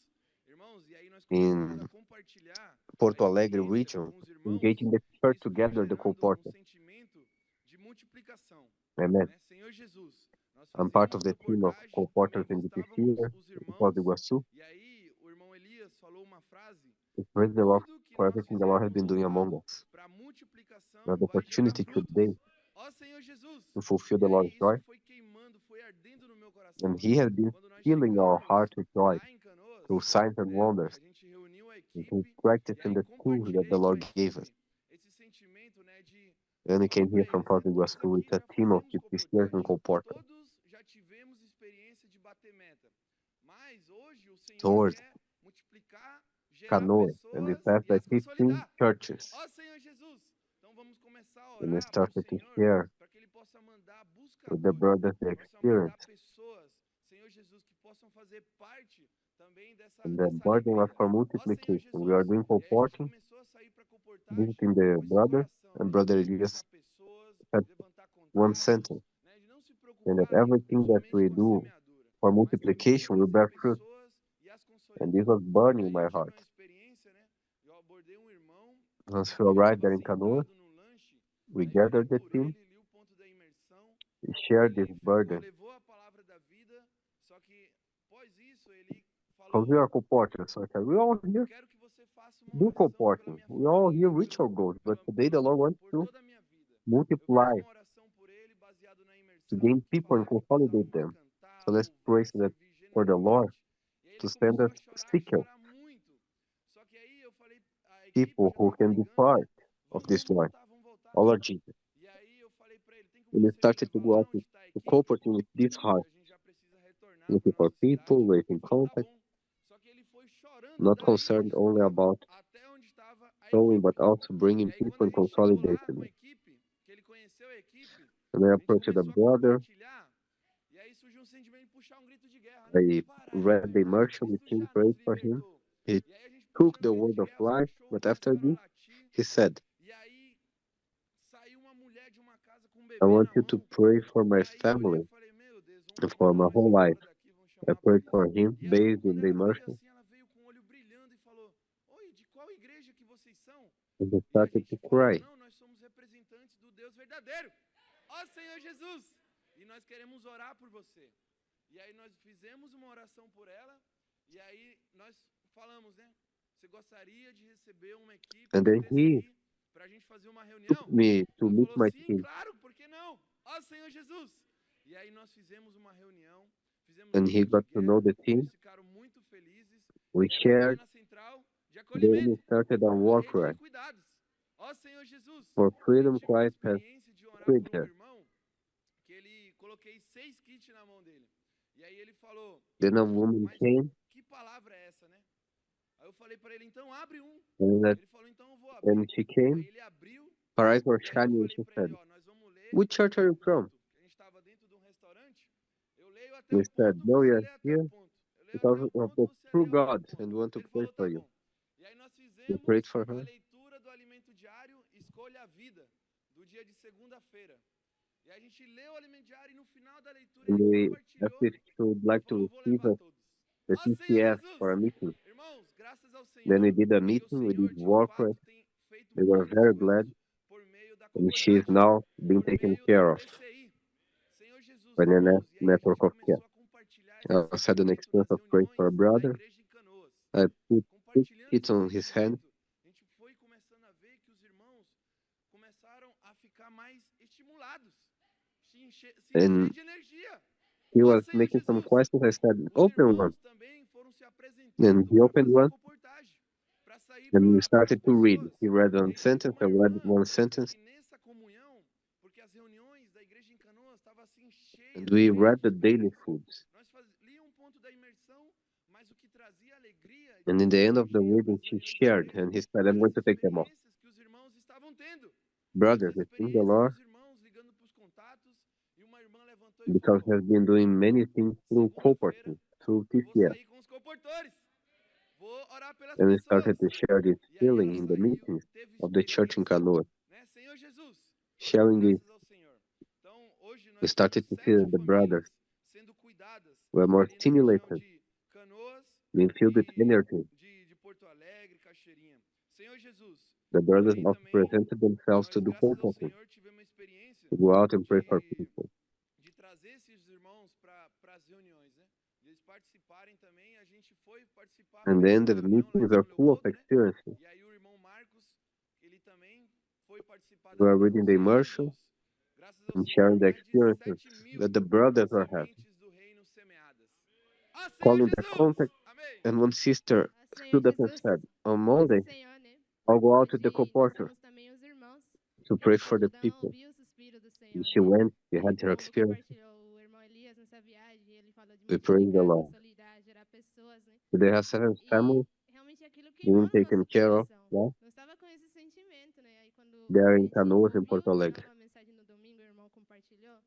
Irmãos, e aí nós começamos in a compartilhar a Porto Alegre experiência region, com os irmãos. engaging the church Isso foi together, the gerando um co-porter. sentimento de multiplicação. Amen. Né? Senhor Jesus, nós I'm part fazíamos of the team of reportagem, co-porters também in the postávamos here os in irmãos, Foz do Iguaçu. e aí o irmão Elias falou uma frase: To praise the Lord tudo que for nós everything the Lord has been fizermos doing among us. para multiplicação We have the vai gerar opportunity frutos. today Ó Senhor Jesus. to fulfill E the aí Lord's isso joy, foi queimando, foi ardendo no meu coração. and He has been Quando nós filling our chegamos heart with joy lá em Canoas, through signs and né, wonders, a gente reuniu a and through equipe e practicing aí the tools that the compartilhei com a Lord gave us. equipe esse sentimento, né, de And we falei came para here from eles, Foz né, do todos Iguaçu with aqui a já team of fazemos PCers and co-portagem, co-porters. todos já tivemos experiência de bater meta, mas hoje o Senhor Towards quer multiplicar, gerar Canoa, and we pessoas passed e by as 15 consolidar. churches, Ó Senhor Jesus, então vamos começar a and we orar para o started to Senhor share para que Ele possa mandar with the buscadores, brothers the possa mandar experience. pessoas, Senhor Jesus, que possam fazer parte também dessa And the burden was alegria. for Ó Senhor multiplication. Jesus, We are doing e aí a gente co-porting, começou a sair para comportagem visiting the com esse brothers, coração, and né, Brother de Elias buscar pessoas, had levantar one contatos, sentence, né, de não se and that preocupar everything that somente we com a do semeadura, for mas também multiplication will trazer bear fruit. pessoas e as And this consolidar. was burning E in aí my eu tive heart. uma experiência, né? Eu abordei um irmão, Once we ele arrived estava there in Canoa, sentado no lanche, we aí eu orei gathered the por team, ele, li o ponto da imersão, we shared ele this ficou, burden. levou a palavra da vida, só que após isso ele Because we falou, are co-porters, so I said, we all eu here quero que você faça uma do oração pela co-porting. minha We all here família, reach our goals, but today the Lord wants por to toda a minha vida. Eu fiz multiply, uma oração por ele baseado na to imersão, gain que people and falaram que consolidate precisávamos them. cantar, So let's louvar, pray so that servir for the Lord genuinamente. E aí ele to send começou us a seekers, chorar muito. Só que aí eu falei, a equipe people já who estava can be ligando, part né? of Vamos, this vamos joy. voltar, vamos voltar. Oh Lord Jesus. E aí eu falei para ele, tem como When we você started to levar go lá out onde está a to equipe? co-porting with this Porque heart, a gente já precisa retornar looking para for nossa cidade. people, raising Ele falou, tá contact, bom. Só que ele foi chorando not daí concerned onde only estava about até onde estava a showing, equipe. but also E bringing aí quando people a and gente chegou lá consolidating com a them. equipe, que ele conheceu a equipe, And I a gente approached the começou a brother, compartilhar, e aí surgiu um sentimento de puxar um grito de guerra, né? I Para a read the liberdade, immersion, the Cristo team já prayed nos for him. libertou. He E aí a gente took puxando the grito word de of guerra, os life, cachorros but after começaram a this, latir, he said, e aí saiu uma mulher de uma casa com um I bebê want na you to mão, pray for e my aí eu olhei family e falei, meu Deus, vamos and for mandar my nós whole life. embora daqui, vamos I chamar a prayed polícia. for him E ela, based quando in the ela veio immersion, assim, ela veio com o olho brilhando e falou, oi, de qual igreja que vocês são? and he E a started gente to falou, cry. não, nós somos representantes do Deus verdadeiro. Ó Senhor Jesus, e nós queremos orar por você. E aí nós fizemos uma oração por ela, e aí nós falamos, né? Você gostaria de receber uma equipe And de then he TCI para a gente fazer uma reunião? took me to Ela meet falou, my sim, team, claro, por que não? Ó Senhor Jesus. E aí nós fizemos uma reunião, fizemos and um he grito got de to know guerra, the team. eles ficaram muito felizes. We E aí nós estamos shared, na central de then acolhimento, we started a a war rede cry de cuidados. Ó Senhor Jesus, for eu freedom. tive uma Christ has experiência de orar freed por um her. irmão, que ele coloquei 6 kits na mão dele. E aí ele falou, Then a woman mas came, que palavra é essa, né? Aí eu falei para ele, então abre um. and, that, Ele falou, então eu vou abrir. and she Aí came. ele abriu, Her eyes were e aí eu shining, and falei she para said, ele, ó, nós vamos ler which church até are o you from? ponto. A gente estava dentro de um restaurante, eu leio até We o said, ponto, no, você you're lê até here o ponto. Eu leio because até o of ponto, the você true lê até o God ponto. and want to Ele pray falou, for tá you. bom. E aí nós We fizemos prayed for a her, leitura do alimento diário, Escolha a Vida, do dia de segunda-feira. E a gente leu o alimento diário e no final da leitura and ele we compartilhou. asked if she would Ele like falou, to eu vou receive levar todos. the Ó Senhor TCF Jesus! for a meeting. Irmãos, graças ao Senhor, Then we did a porque o meeting, we Senhor did de war cry, fato tem feito we were muitas very coisas glad, por meio da and she is comportagem, now being por taken meio care da of PCI. Senhor Jesus, by the irmãos, e aí a network gente of care. começou a compartilhar I esse also had an sentimento experience nas of praying for a reuniões da brother. igreja em Canoas. I put 6 Compartilhando kits esse on his hand, sentimento, a gente foi começando a ver que os irmãos começaram a ficar mais estimulados, se and encher de energia. he Ó was Senhor making some Jesus, questions. I said, os open one. irmãos também foram se And apresentando he para opened fazer one, comportagem, para sair and we para as started to read. pessoas. He read E one aí teve sentence, I uma read irmã one sentence, que nessa comunhão, porque as reuniões da igreja em Canoas estavam assim cheias, and we cheias read de the daily experiência. foods. Nós líamos um ponto da imersão, mas o que trazia alegria e And in the trazia end of the energia para reading, as she reuniões da shared, igreja and he said, I'm eram going as to take them off. experiências que os irmãos estavam tendo. As Brothers, we thank the experiências Lord dos irmãos ligando para os contatos, e uma irmã levantou e because falou, he has been doing many things through segunda-feira co-porting, through eu vou TCF. sair com os comportores, vou orar pelas And we pessoas. started to share this E aí ela feeling in the saiu, meetings teve of the church in experiência, Canoa, né? Senhor Jesus, sharing this. graças ao Senhor. Então, we started to see that the brothers sendo cuidadas were more ali na região stimulated, de Canoas being filled with e energy. de Porto Alegre, Cachoeirinha. Senhor Jesus, The brothers ali also também presented themselves nós, to do graças ao comforting, Senhor, tivemos uma experiência to go out and pray for people. de trazer esses irmãos para as reuniões, né? De eles participarem também, a gente foi participar, And fez then uma the reunião lá em meetings São are full of Leopoldo, né? experiences. E aí o irmão Marcos, ele também foi participar We da are reunião. reading the Senhor immersion Jesus, graças ao and Senhor, sharing the mais de experiences 7.000 that the brothers are having. sementes do reino semeadas. Ah, Senhor Calling their Jesus! contact, Amém! and one sister Ah, Senhor stood up and Jesus, said, on graças Monday, Senhor, né? I'll go out with the Hoje nós comporter temos também os irmãos to que pray eles for the estão people. ouvir o suspiro do Senhor, And she né? went, she O had her povo experience. compartilhou, o irmão Elias nessa viagem, ele falou de We praise the multiplicar, Lord. consolidar, gerar pessoas, né? They have 7 E families realmente aquilo being queimou no taken nosso care of. coração. Yeah? Não estava com esse sentimento, né? Aí quando They a are in gente Canoas and ouviu Porto de Alegre. novo a mensagem no domingo, o irmão compartilhou,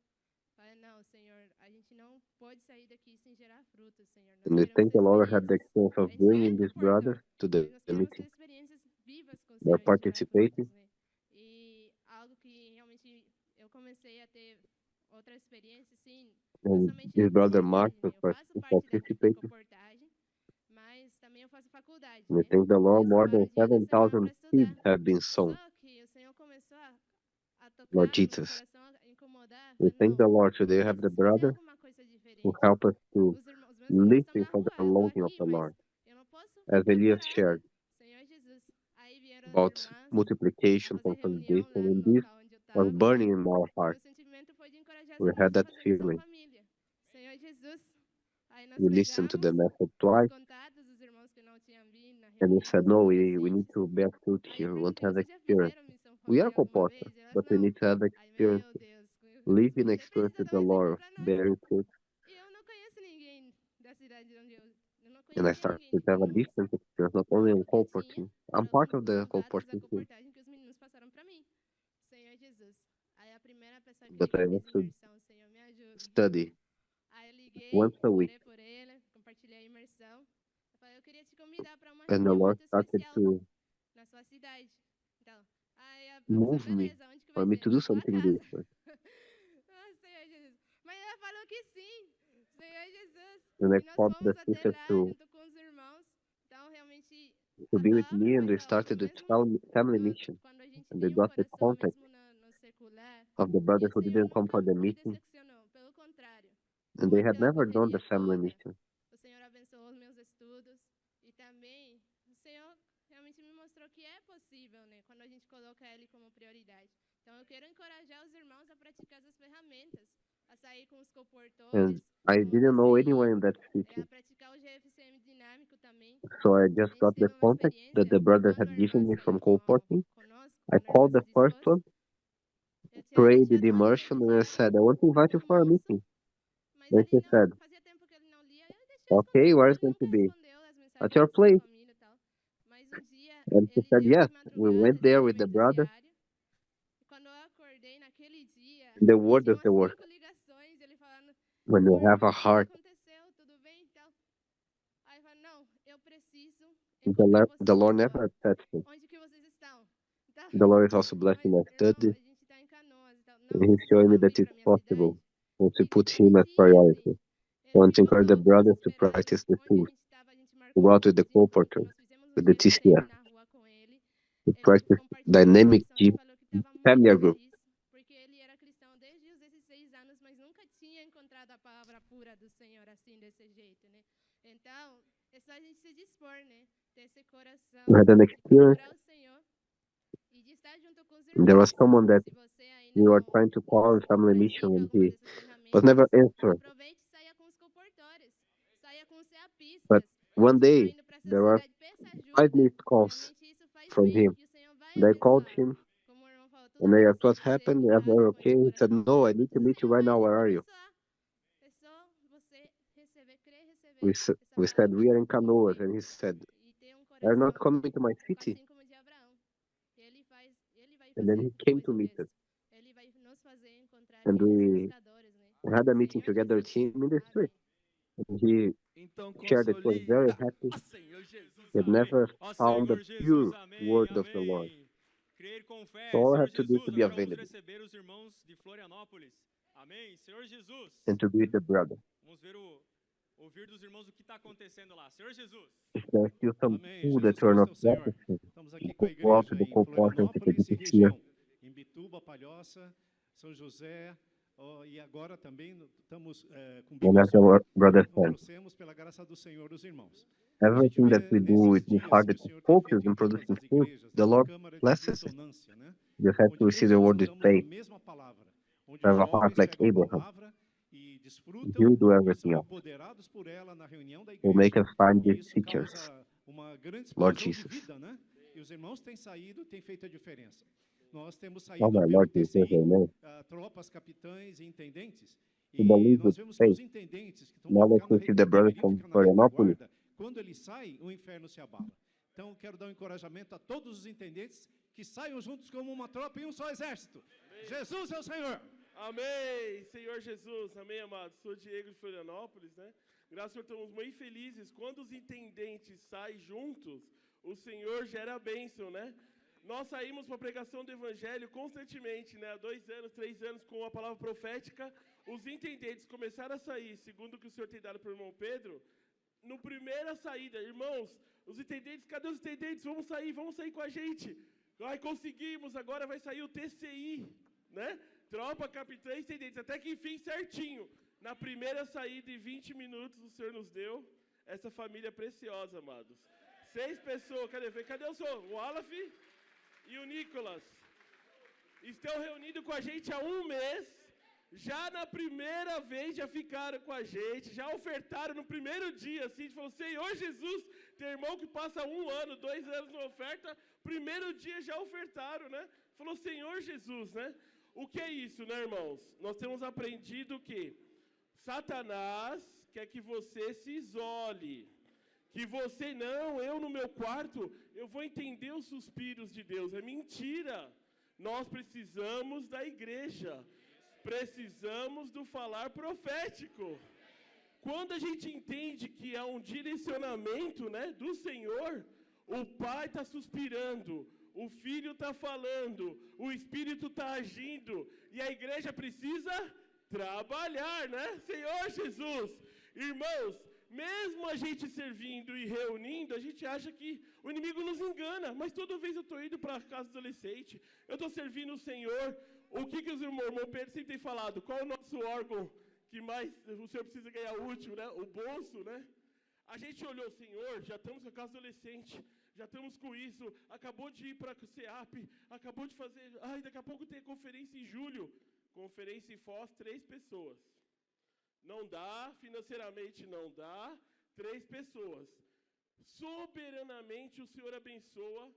falei, não, Senhor, a gente não pode sair daqui sem gerar frutos, Senhor. Nós And we queremos thank ter the Lord had the experiências. experience A of gente bringing é these comportou, brothers to mas the nós queremos ter meeting. experiências vivas com o They're Senhor e gerar participating. frutos, né? E algo que realmente eu comecei a ter outra experiência, sim, não And somente his na brother Mark comportagem, né? was Eu faço parte da equipe de participating. comportagem, mas também eu faço faculdade, And we né? thank the E Lord, eu more separo than o dia da semana 7,000 para seeds estudar. have been sown. Só que o Senhor começou a tocar Lord no meu Jesus. coração, a incomodar. We Falei, thank the não, Lord today. eu We have the preciso fazer brother alguma coisa who diferente. help us to Os meus irmãos estão listen na for the rua, eu estou anointing of aqui, the mas Lord. eu não posso As ficar Elias parada. shared Senhor Jesus. Aí vieram as about irmãs a multiplication, fazer reunião consolidation, lá no and this local onde eu was estava, burning né? in our E heart. meu sentimento foi de encorajar as We irmãs had a that fazer missão feeling. família. Senhor Jesus. Aí nós We listened to the pegamos message os twice, contatos dos irmãos que não tinham vindo na and we reunião, said, os no, we need remanescentes. to bear fruit Aí eu here. We want to perguntei, have vocês já experience. fizeram missão We are família alguma comporters, vez? Elas but we não. need to have Aí, experience, meu Deus, living você experience precisa with dar the um exemplo Lord, para nós. bearing fruit. E eu não conheço ninguém da cidade onde eu não And I conhecia started ninguém to de have a Canoas. different experience, not O only on único que tinha comporting. I'm era part of os the contatos da comporting team, comportagem que os meninos passaram para mim. Senhor Jesus. Aí a primeira pessoa que but I fez also imersão, Senhor, me ajuda. study Aí eu liguei, once a week. orei por ele, compartilhei a imersão. Eu falei, eu queria te convidar para uma And the reunião Lord muito started especial to na sua cidade. Então, aí a pessoa, move me beleza, onde que vai for me ser? to Na do sua something casa. different. Ah, Senhor Jesus. Mas ela falou que sim, Senhor Jesus. And I E nós called fomos the até sisters lá to junto com os irmãos. Então, realmente, a be with palavra me, and foi we só started with mesmo family mission. quando a gente And they tem um got the coração contact mesmo no secular. of the E brothers o who Senhor didn't come nunca for the me meeting, decepcionou, pelo contrário. and they Onde had pela never done the correria family toda, mission. o Senhor abençoou os meus estudos e também o Senhor realmente me mostrou que é possível, né, quando a gente coloca Ele como prioridade. Então eu quero encorajar os irmãos a praticar essas ferramentas, a sair com os And comportores, I com o didn't know anyone DCI, in that city, a praticar o GFCM dinâmico também. so I A just gente got the teve uma contact that the experiência que brother quando a had irmã given me from saiu comporting. conosco, I quando a irmã called se the first dispôs, one, eu tinha prayed the deixado ela immersion, de and I fora said, I want to com os invite you for a irmãos, meeting. mas Then ele she said, não fazia tempo que ele não lia, eu deixei os okay, contatos, where is ele going to nunca be? respondeu as mensagens At da your missão place. família e tal. Mas um dia And she ele said, deu yes. de We madrugada went esse there with the momento brother. diário. E quando eu acordei naquele dia, The word tinha of the umas word. 5 ligações, ele falando, When you oi, have a irmã, o que heart, aconteceu? Tudo bem? Então, aí eu falei, não, eu preciso the encontrar vocês Lord agora. never upsets me. Onde que vocês estão? Então, The Lord is also mas, blessing my irmão, study, a gente está em Canoas. Então, and não, He's vocês showing me querem that vir it's para minha possible cidade? once you E put naquele Him as dia, priority. assim, I want to ele encourage the mandou nós brothers to esperar practice the onde a tools, gente estava, a gente to marcou go um out with the dia, comforter, nós fizemos um with the GFCM TCF, na rua com ele. to Ele practice compartilhou a dynamic imersão, ele falou que estava muito family group. feliz, porque ele era cristão desde os 16 anos, mas nunca tinha encontrado a palavra pura do Senhor assim, desse jeito, né? Então, é só a gente se dispor, né? Ter esse coração We had an de experience. procurar o Senhor e de estar junto com os And there was irmãos. someone that Se você ainda we were não trying to call in family mission, pratica and alguma he dessas was ferramentas, never answered. aproveite e saia com os comportores, saia com os But ceapistas. one Vocês estão day, indo para essa there were cidade, peça 5 ajuda. missed calls Realmente isso faz from bem him. e o Senhor vai And I called abençoar. him, Como o irmão falou, tudo and I que asked você what fizer happened. com Everyone carinho, com okay? esse He said, coração no, I certo, need to o meet you Senhor right vai now. Where are you? abençoar. É só você receber, crer, receber We essa said, palavra we are in em Canoas. fé And he said, e ter um are you not coração coming to my city? assim como o de Abraão. Ele vai And then fazer he came to coisas meet dessas. us. Ele vai nos fazer encontrar And aqueles we buscadores, né? had a meeting Senhor together with Jesus. him in the street. Amém. And he Então shared that he was very consolida. happy. Ó Senhor Jesus. He had Amém. never Ó found the Senhor Jesus, pure amém, word of the Lord. amém. Crer com fé, So all I Senhor have to do Jesus. to be Agora vamos available. receber os irmãos de Florianópolis. Amém. Senhor Jesus, and to be with the brother. vamos ouvir dos irmãos o que está acontecendo lá. Senhor Jesus. If there's still some Amém. food that Jesus we're not Cristo é o Senhor. practicing, Estamos aqui com a go out igreja to the em co-partners and take Florianópolis a e picture. região, em Bituba, Palhoça, São José, e agora também estamos com And as the Bigaçu. brother Então, said, trouxemos pela graça do Senhor os irmãos. A gente everything that vê we do nesses with this dias heart que o that Senhor is tem focused feito on em todas producing as food, igrejas, the uma Lord câmara de blesses it. ressonância, né? You just have Onde to receive the todos nós word with andamos na faith. mesma palavra, onde To have os a heart jovens like pegam a Abraham. palavra e He'll desfrutam do e everything são else. empoderados por ela na reunião da Will make igreja. us find E these isso teachers, causa uma grande Lord explosão de Jesus. vida, né? E os irmãos têm saído, têm feito a diferença. Nós temos Oh saído my pelo Lord Jesus, TCI, amen. tropas, capitães e intendentes, We e believe nós with vemos que os faith. intendentes que estão Now para let's ficar na receive the brother deveriam from ficar na Florianópolis. retaguarda, quando eles saem, o inferno se abala. Então, quero dar um encorajamento a todos os intendentes que saiam juntos como uma tropa e um só exército. Jesus é o Senhor. Amém, Senhor Jesus, amém, amados. Sou Diego de Florianópolis, né? Graças a Deus, estamos muito felizes. Quando os intendentes saem juntos, o Senhor gera bênção, né? Nós saímos para a pregação do Evangelho constantemente, né? Há 2 anos, 3 anos, com a palavra profética. Os intendentes começaram a sair, segundo o que o Senhor tem dado para o irmão Pedro, no primeira saída, irmãos, os intendentes, cadê os intendentes? Vamos sair com a gente. Ai, conseguimos, agora vai sair o TCI, né? Tropa, capitã e intendentes, até que enfim, certinho. Na primeira saída, em 20 minutos, o Senhor nos deu essa família preciosa, amados. 6 pessoas, cadê o senhor? O Alaf e o Nicolas. Estão reunidos com a gente há 1 mês. Já na primeira vez, já ficaram com a gente, já ofertaram no primeiro dia, assim, a gente falou, Senhor Jesus, tem irmão que passa 1 ano, 2 anos na oferta, primeiro dia já ofertaram, né? Falou, Senhor Jesus, né? O que é isso, né, irmãos? Nós temos aprendido que Satanás quer que você se isole, que você, não, eu no meu quarto, eu vou entender os suspiros de Deus. É mentira. Nós precisamos da igreja. Precisamos do falar profético. Quando a gente entende que é um direcionamento, né, do Senhor, o Pai está suspirando, o Filho está falando, o Espírito está agindo, e a igreja precisa trabalhar, né? Senhor Jesus, irmãos, mesmo a gente servindo e reunindo, a gente acha que o inimigo nos engana, mas toda vez eu estou indo para a casa do adolescente, eu estou servindo o Senhor. O que os irmãos, irmão Pedro sempre tem falado? Qual é o nosso órgão que mais o Senhor precisa ganhar útil, né? O bolso, né? A gente olhou, Senhor, já estamos com a casa do adolescente, já estamos com isso, acabou de ir para o CEAP, acabou de fazer, daqui a pouco tem conferência em julho. Conferência em Foz, 3 pessoas. Não dá, financeiramente não dá, 3 pessoas. Soberanamente o Senhor abençoa,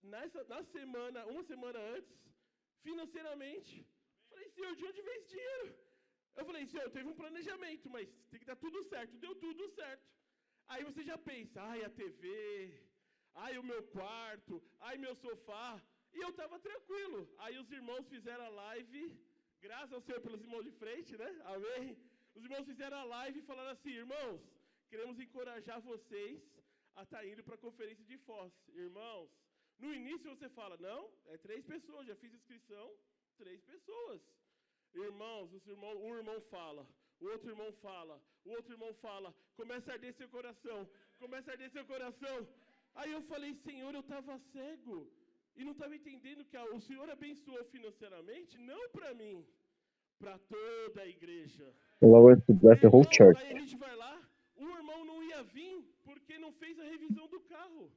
na semana, 1 semana antes, financeiramente. Falei, Senhor, de onde vem esse dinheiro? Eu falei, Senhor, teve um planejamento, mas tem que dar tudo certo. Deu tudo certo. Aí você já pensa, a TV, o meu quarto, meu sofá. E eu estava tranquilo. Aí os irmãos fizeram a live, graças ao Senhor pelos irmãos de frente, né? Amém? Os irmãos fizeram a live e falaram assim, irmãos, queremos encorajar vocês a estar indo para a conferência de Foz. Irmãos, no início você fala, não, é 3 pessoas, já fiz inscrição, 3 pessoas. Irmãos, um irmão fala, o outro irmão fala, o outro irmão fala, começa a arder seu coração, Aí eu falei, Senhor, eu estava cego e não estava entendendo que o Senhor abençoou financeiramente, não para mim, para toda a igreja. The Lord wants to bless the whole church. Aí a gente vai lá, um irmão não ia vir porque não fez a revisão do carro.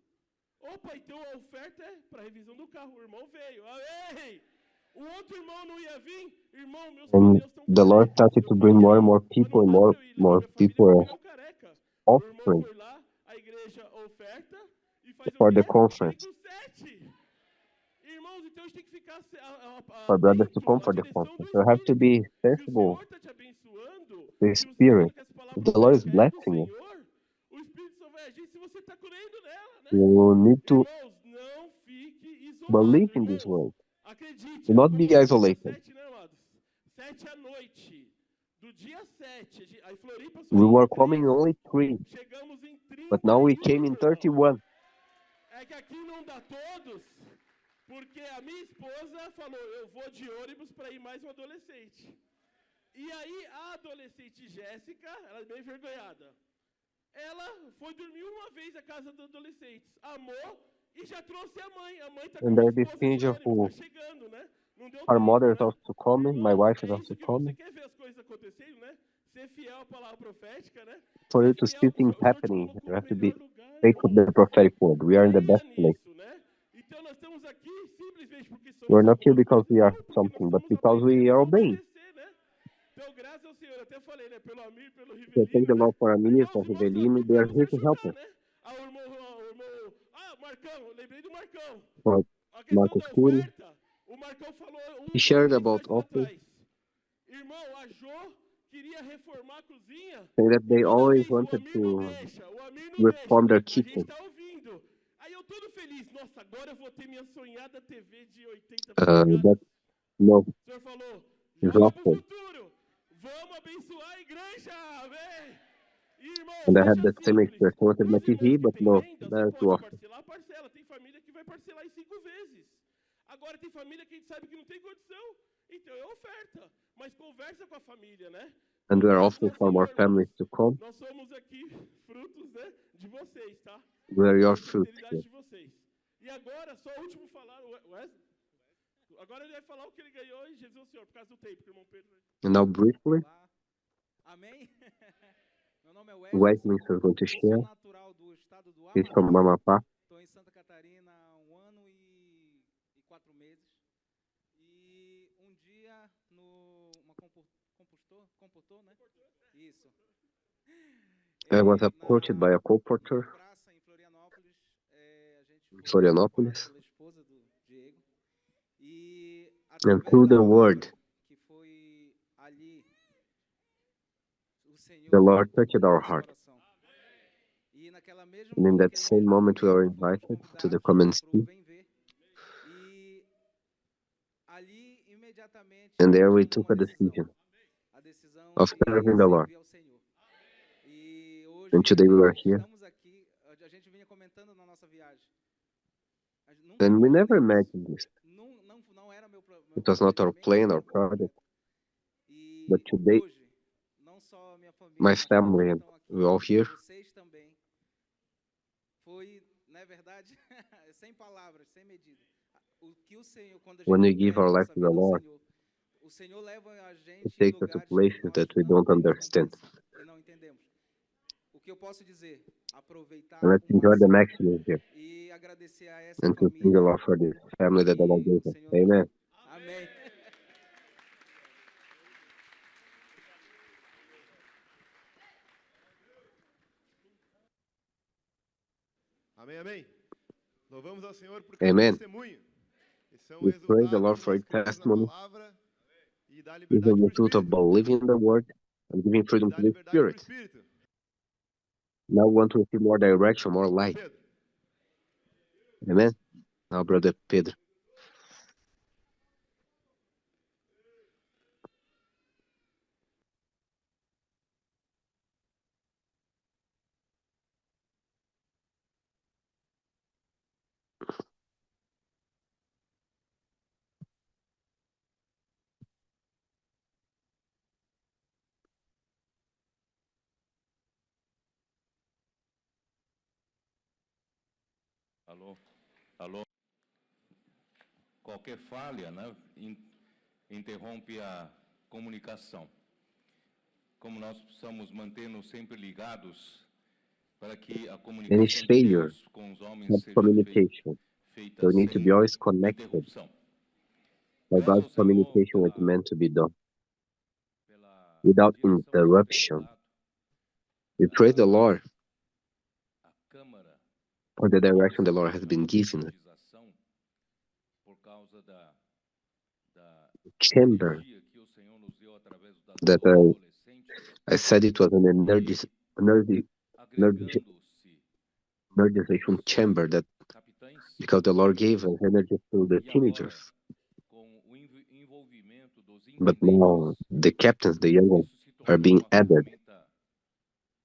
Opa, então a oferta é para a revisão do carro. O irmão veio. Amém! O outro irmão não ia vir. Irmão, meus pneus estão The Lord started to bring more and more people, and more people are O irmão offering foi lá, a igreja oferta e faz for o the quê? conference, Vem com 7. Irmãos, então a gente tem que ficar for brothers to atento come à for the direção do conference. You have to Espírito. be Se o sensible Senhor está te abençoando, to the se você está Spirit. com essa palavra If the Lord is profética do blessing you, Senhor, o Espírito só vai agir se você está crendo nela, né? you need to Irmãos, não fique isolado, believe in this irmãos. word. Acredite, Do not be acordamos isolated. 7, né, amados? 7 à noite, do dia 7, aí Floripa só We ia em were coming 3, only 3, chegamos em but now we 31, came in irmão. 31. É que aqui não dá todos, porque a minha esposa falou, eu vou de ônibus para ir mais um adolescente. E aí, a adolescente Jéssica, ela é bem envergonhada. Ela foi dormir uma vez à casa dos adolescentes, amou e já trouxe a mãe. A mãe tá com And a there's this esposa teenager Sueli, who, tá chegando, né? Não deu her tempo, mother is né? also coming, my Irmãos, wife is é also isso que você coming. quer ver as coisas acontecendo, né? Ser fiel à palavra profética, né? For you Ser to fiel, see o things Senhor te happening, colocou you no have to be melhor lugar, faithful irmão. to the prophetic word. We are in the Creia best place. nisso, né? Então nós estamos aqui simplesmente porque somos We're not here alguma because coisa, we are não, porque nós something, but estamos because we aprendendo are a obeying. obedecer, né? Então, graças ao Senhor, eu até falei, né? Pelo Amir, pelo So thank Rivelino, the né? Lord for Amir, Irmãos, for irmãos estão Rivelino. aqui They para are nos here to help ajudar, us. né? Marcão, lembrei do Marcão. For A questão Marcus da Curi, oferta, o Marcão falou he shared duas about mensagens offering, atrás. Irmão, a Jô queria reformar a cozinha saying that e they toda always vez wanted o to Amir não reform deixa. their A gente kitchen. está ouvindo. Aí eu todo feliz, nossa, agora eu vou ter minha sonhada TV de 80 That polegadas. no, O senhor falou, is joga pro awful. futuro. Vamos abençoar a igreja, amém. Irmão, And I had seja the same simples. experience. I wanted my Para os irmãos TV, que but têm no, renda, você that's too pode often. parcelar, parcela. Tem família que vai parcelar em 5 vezes. Agora tem família que a gente sabe que não tem condição. Então é oferta. Mas conversa com a família, né? And we are Graças offering ao for more Senhor, families irmãos. to come. Nós somos aqui frutos, né, de vocês, tá? We are your Da fruit. fidelidade de vocês. E agora, só o último falar, Wesley. Agora ele vai falar o que ele ganhou em Jesus, Senhor, por causa do tempo, que o irmão Pedro. And now briefly, Olá. Amém? Meu nome é Wesley, Westminster is going to eu sou share. natural do estado do He's from Amapá. Amapá. Estou em Santa Catarina há 1 ano e 4 meses. E um dia, uma compostor, né? Isso. I was Na approached by a colporteur numa praça em Florianópolis, a gente in foi acompanhado Florianopolis. pela esposa do Diego. E And através through da the word, palavra que foi ali, o Senhor the Lord touched tocou no our nosso heart. coração. E naquela mesma And in hora, that aquele same mesmo moment, we were momento, fomos invited to the convidados come and para o speak. Vem Ver. E ali, imediatamente, And there we tomamos took uma a decision a decisão of de serving the Lord. servir ao Senhor. E And hoje today we are here. estamos aqui, a gente vinha comentando na nossa viagem. A gente nunca And we never imaginamos, imagined this. não era meu It was not our plan or project. E But today, hoje, não só a minha família, my mas todos family que and estão aqui, we all here, vocês também, foi, não é verdade? Sem palavras, sem medida. O que o Senhor, quando a gente when we give entrega a our life nossa to the vida ao Lord, Senhor, o Senhor leva a it gente em takes us to lugares que places nós that we não don't temos understand. compreensão e não entendemos. O que eu posso dizer? Aproveitar And let's o enjoy the máximo maximum here. e agradecer a essa And to thank the família Lord for this family that the Lord que gave o us. Senhor nos Amen. deu. Amém. Amém, amém. Louvamos ao Senhor por cada Amen. testemunho. Esse são We praise the resultados Lord de for nós your crermos na testimony. palavra e dar Giving liberdade the para o truth of Espírito. believing in the word and giving E freedom dar to the liberdade para o Spirit. Espírito. Now we want to receive more direction, more light. Pedro. Amen. Now, Brother Pedro. Alô? Alô? Qualquer falha, né, interrompe a comunicação. Como nós precisamos manter-nos sempre ligados para que a Any comunicação de failure Deus com os homens of seja communication. feita So we need to be sem always connected interrupção. by Peço ao God's Senhor communication with man to be done pela without direção que o Senhor tem nos interruption. dado, We praise the Lord a Câmara for the direction the recebeu Lord has been given us. energização por causa da Chamber energia que o Senhor nos deu através das that adolescentes, I said it was an energization agregando-se chamber that capitães because the Lord gave us energy to the e agora teenagers. com o envolvimento dos But now intendentes, the captains, the young ones, isso se are tornou being uma added. ferramenta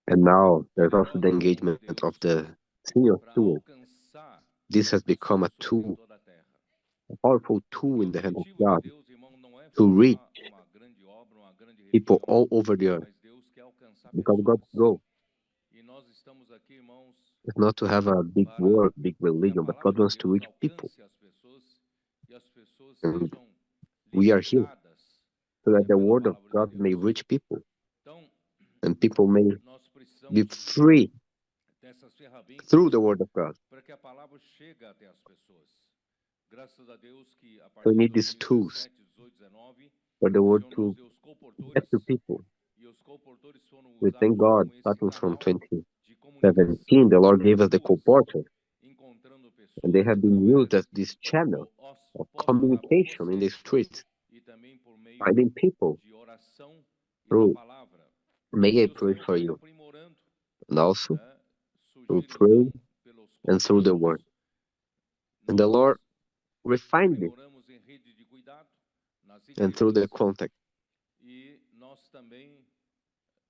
And now there's also the poderosa da mão de engagement Deus of the senior para stewards. alcançar This has as become a pessoas em tool, toda a terra. a powerful Porque tool o in the hand of objetivo de God Deus, irmão, não é to reach. formar uma grande obra, uma grande people all over the earth. mas Deus quer alcançar Because God's pessoas. goal E nós estamos aqui, irmãos, is not to have a big para work, big que a religion, but palavra God de wants to Deus reach people. alcance as pessoas e as pessoas And sejam we are here libertadas so that the pela word of palavra de God may Deus. reach people Então, and people may nós be precisamos free dessas ferramentas through the word of God. para que a palavra chegue até as pessoas. Graças a Deus que a So we partir de need these tools 2017, 18, 19, for the o word Senhor to nos deu os get comportores to people. e os comportores foram We usados thank God, como esse starting from canal 2017, de comunicação the Lord com gave us the pessoas, co-porters, encontrando and they pessoas have been used através as this channel do of posso orar por communication in the você streets, e também por meio finding people de oração e da through palavra. may E I o pray Senhor for foi you, aprimorando, and also né? through Surgiram prayer então pelos and through the contatos. word. And the Nós Lord refined it aprimoramos em rede de cuidado nas and through the igrejas contact. e nós também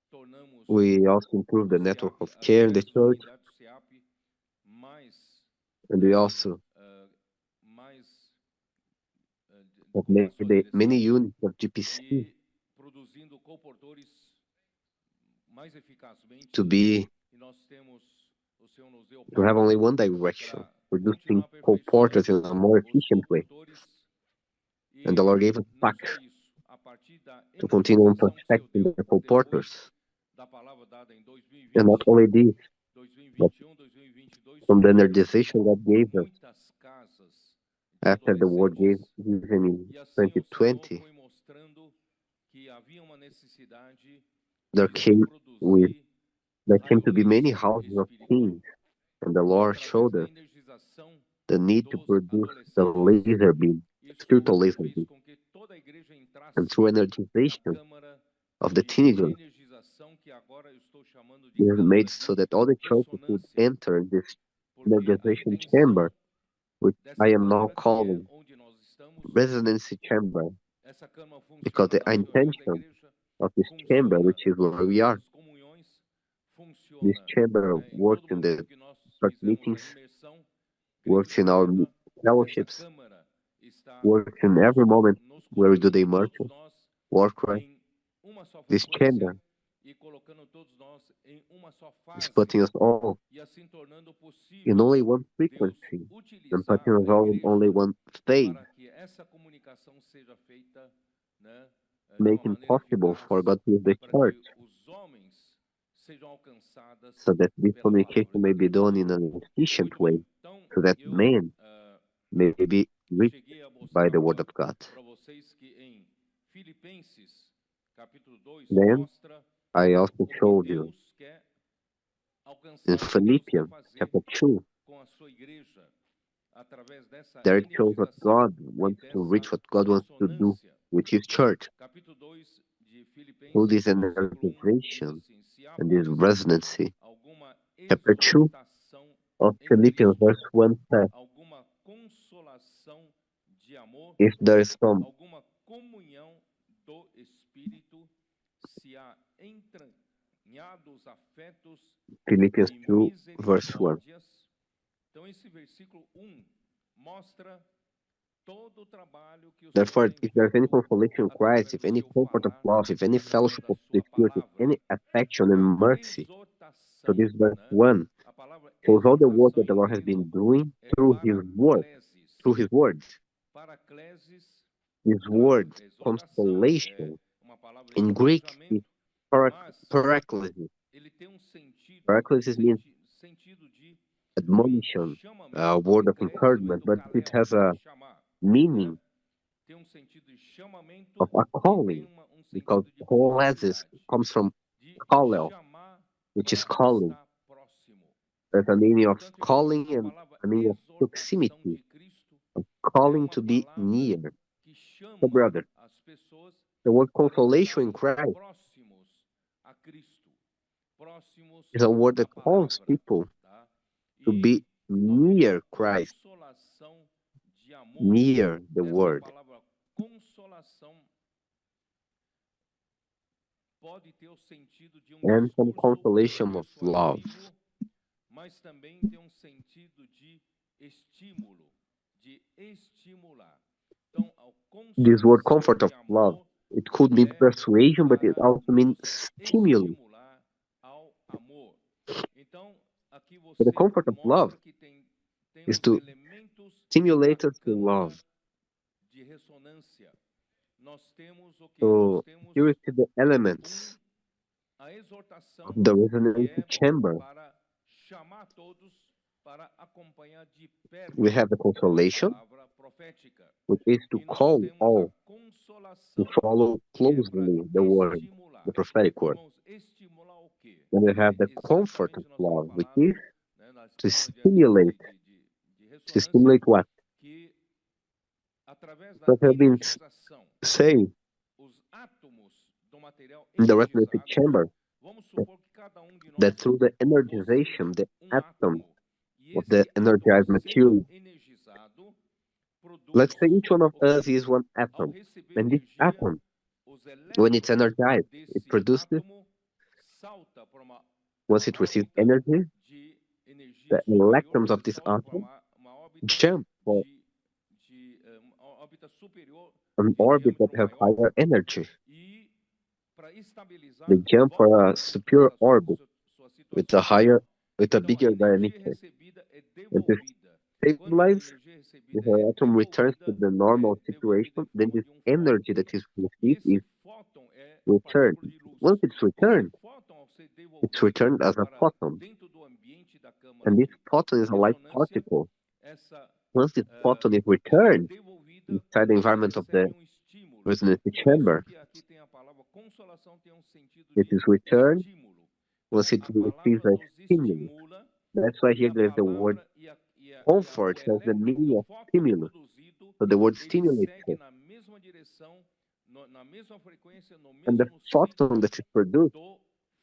tornamos We also improved the o network SEAP, of care in the através das church, unidades do SEAP, mais, and we also mais have com a made sua many direção units of GPC e produzindo comportores mais eficazmente. to be E nós temos, o Senhor nos deu to have power only one direction, para producing continuar co-porters in aperfeiçoando a more os efficient way. comportores. And the Lord gave us Não back só isso, a partir da to continue on energização que o Senhor perfecting deu the co-porters. da palavra dada em And not 2020, only this, but 2021, 2022, from the surgiram energization God gave us muitas casas de after the word adolescentes. given in E assim o Senhor 2020, foi mostrando que havia uma necessidade there de se came to be many violência houses of espiritual. teens, and the E Lord através showed da us energização the need to dos produce the adolescentes, laser beam, isso spiritual laser fez beam, com que toda a igreja entrasse and through na energization câmara of the de teenagers, energização que agora eu estou chamando de it is made câmara so de that all the churches would ressonância, enter this porque a energization intenção chamber, which dessa I am now câmara, que é calling onde nós estamos, residency chamber, essa câmara because funciona the nas reuniões da intention igreja, of this chamber, funciona which is where we nas are, nossas comunhões, this funciona chamber em works todo in the momento que nós church fizermos a meetings, imersão, works in grito our de guerra, essa fellowships, câmara está works in every moment nos where we do the colocando todos immersion, nós work right. em uma só This frequência chamber e colocando todos nós em uma só is fase putting us all e assim tornando in possível only one Deus frequency and utilizar putting us a all in only igreja one phase, para que essa comunicação seja feita, né, de uma making maneira possible eficaz, for God to use the para church que os homens sejam alcançadas so that this pela palavra communication may de be Deus. done in an efficient Muito bem. way, Então, so that eu man may be reached cheguei a by mostrar the word of God. para vocês que em Filipenses capítulo 2 Then mostra I also o que showed you Deus quer alcançar, in o que Deus quer Philippians fazer chapter 2, com a sua igreja através dessa there it shows what energização God e wants to reach, dessa what God wants to do ressonância. with His church Capítulo 2 de Filipenses, through this versículo 1 diz energization assim: se há, and this pois, resonancy. alguma Chapter 2 exortação of em Philippians, Cristo, verse 1 says, alguma consolação de amor, if there is some, alguma comunhão do Espírito, se há entranhados afetos Philippians e 2, verse 1. misericórdias. Então, esse versículo 1 mostra todo o trabalho que o Therefore, Senhor tem if there is any feito consolation in através Christ, if do any seu comfort of falar love, if any e através fellowship da of the sua Spirit, if palavra, any affection and a mercy, so exortação, this verse né? 1 A palavra shows all the work exortação that the em Lord has grego been doing é through His word, paraclesis. through His words. Paraclesis, His claro, word, exortação consolation. é uma palavra de In Greek, it's encorajamento, mas paraclesis. ele tem um sentido, Paraclesis means sentido de admonition, chamamento. a word of Eclésio vem encouragement, do but it kaleo, has a chamar, meaning né? Tem um sentido de chamamento of a e tem calling, because sentido de holesis proximidade, comes from de kalel, chamar which is para calling. estar próximo. There's a meaning of Portanto, irmãos, calling a and palavra a meaning of exortação proximity, de Cristo of é calling uma to be palavra near. que chama So, brother, as pessoas the word para consolation in estarem Christ próximos a Cristo, próximos is a word à that calls palavra, people tá? to E be near alguma Christ, consolação de amor. near the Essa word. palavra consolação pode ter o sentido de And some discurso consolation of love. persuasivo, mas também tem um sentido de estímulo, de estimular. Então, a This word consolação comfort of de love amor It could mean persuasion, but it also means stimulus. estimular ao amor. Então, aqui você But the comfort of love mostra que tem is os to elementos stimulate da us to love. câmara de ressonância. Nós temos o que? So Nós temos here we see the elements a exortação of the que resonance é chamber. para chamar todos para acompanhar de perto We have the a consolation, palavra profética. which is to E nós call temos all a consolação to follow que é para closely the word, estimular. the prophetic word. Irmãos, estimular o quê? And we have the Exatamente comfort of nós temos love, which falado, is né, na to escola stimulate. de To ressonância, stimulate what? que através da What have been energização, saying os átomos do material in the resonance energizado, chamber, vamos supor que cada de nós that through the fosse energization, the atom átomo. E of the esse energized átomo material, sendo energizado produz let's say each one of o quê? us is one Ao atom. receber And this energia, atom, os when it's elétrons energized, it desse produces, átomo salta para uma once it receives órbita energy, de energia the superior, electrons of this salta para atom uma órbita jump for uma órbita superior, an de orbit that diâmetro have maior, higher energy. e para estabilizar, They jump for volta a superior para orbit sua with a situação. higher, with a Então, a bigger energia diameter. recebida é And to devolvida. Quando a stabilize, energia if recebida the é atom returns to devolvida, the normal é situation, devolvida em then forma this de um energy fóton. that is E received esse is fóton é returned. partícula de luz. Once it's Esse returned, fóton, ao ser it's devolvido returned as a para photon. dentro do ambiente da câmara And this de photon is a light ressonância, particle. essa Once this photon is quando é returned devolvida, inside the você environment of recebe the estímulo. resonance Por isso chamber, que aqui tem a palavra consolação, tem sentido it de is returned. estímulo. Once it A palavra receives a nos stimulus, estimula, that's why e here a there's the word palavra o comfort has the elétron meaning do of fóton stimulus. produzido, So the word ele stimulates segue it. na mesma direção, na mesma frequência, no And the mesmo photon ciclo that is produced, do it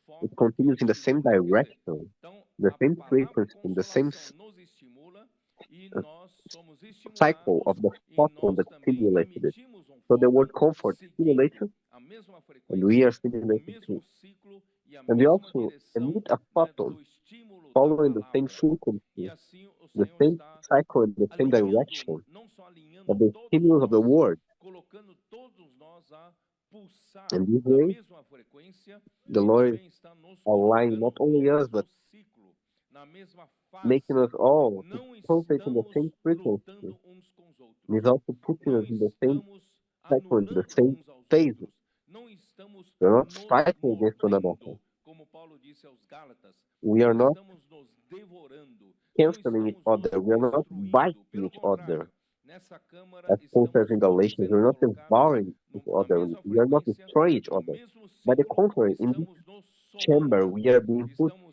fóton que continues in the same estimula. Quer dizer, direction, então, the a same palavra frequency, in the same consolação nos estimula e uh, nós somos cycle of estimulados the e photon nós that também stimulated it. emitimos So the word fóton comfort stimulates seguindo us, a mesma and we are frequência, o stimulated mesmo too. ciclo e a And we mesma also direção, emit a né, photon do estímulo da following the same palavra. E frequency, assim o the Senhor same está cycle, and the same alinhando, direction não só alinhando of the todos stimulus of the nós, word. colocando todos nós a pulsar And this na way, mesma frequência the e Lord também está nos aligns not colocando no only us, mesmo but ciclo, na mesma making fase. us all to Não pulsate in the estamos same frequency. lutando uns com os outros. And He's also putting Não us in the same estamos cycle, in the anulando same uns aos phase. outros. Não estamos We're not nos fighting against one another. mordendo, como Paulo disse aos Gálatas. We are Não not estamos nos devorando. canceling each other. We are not biting Pelo each other. contrário, nessa câmara As Paul says in estamos Galatians, sendo we're not colocados devouring each na other. mesma We are not frequência, destroying each no other. mesmo By the ciclo, contrary, in this estamos nos chamber, somando, we are being put estamos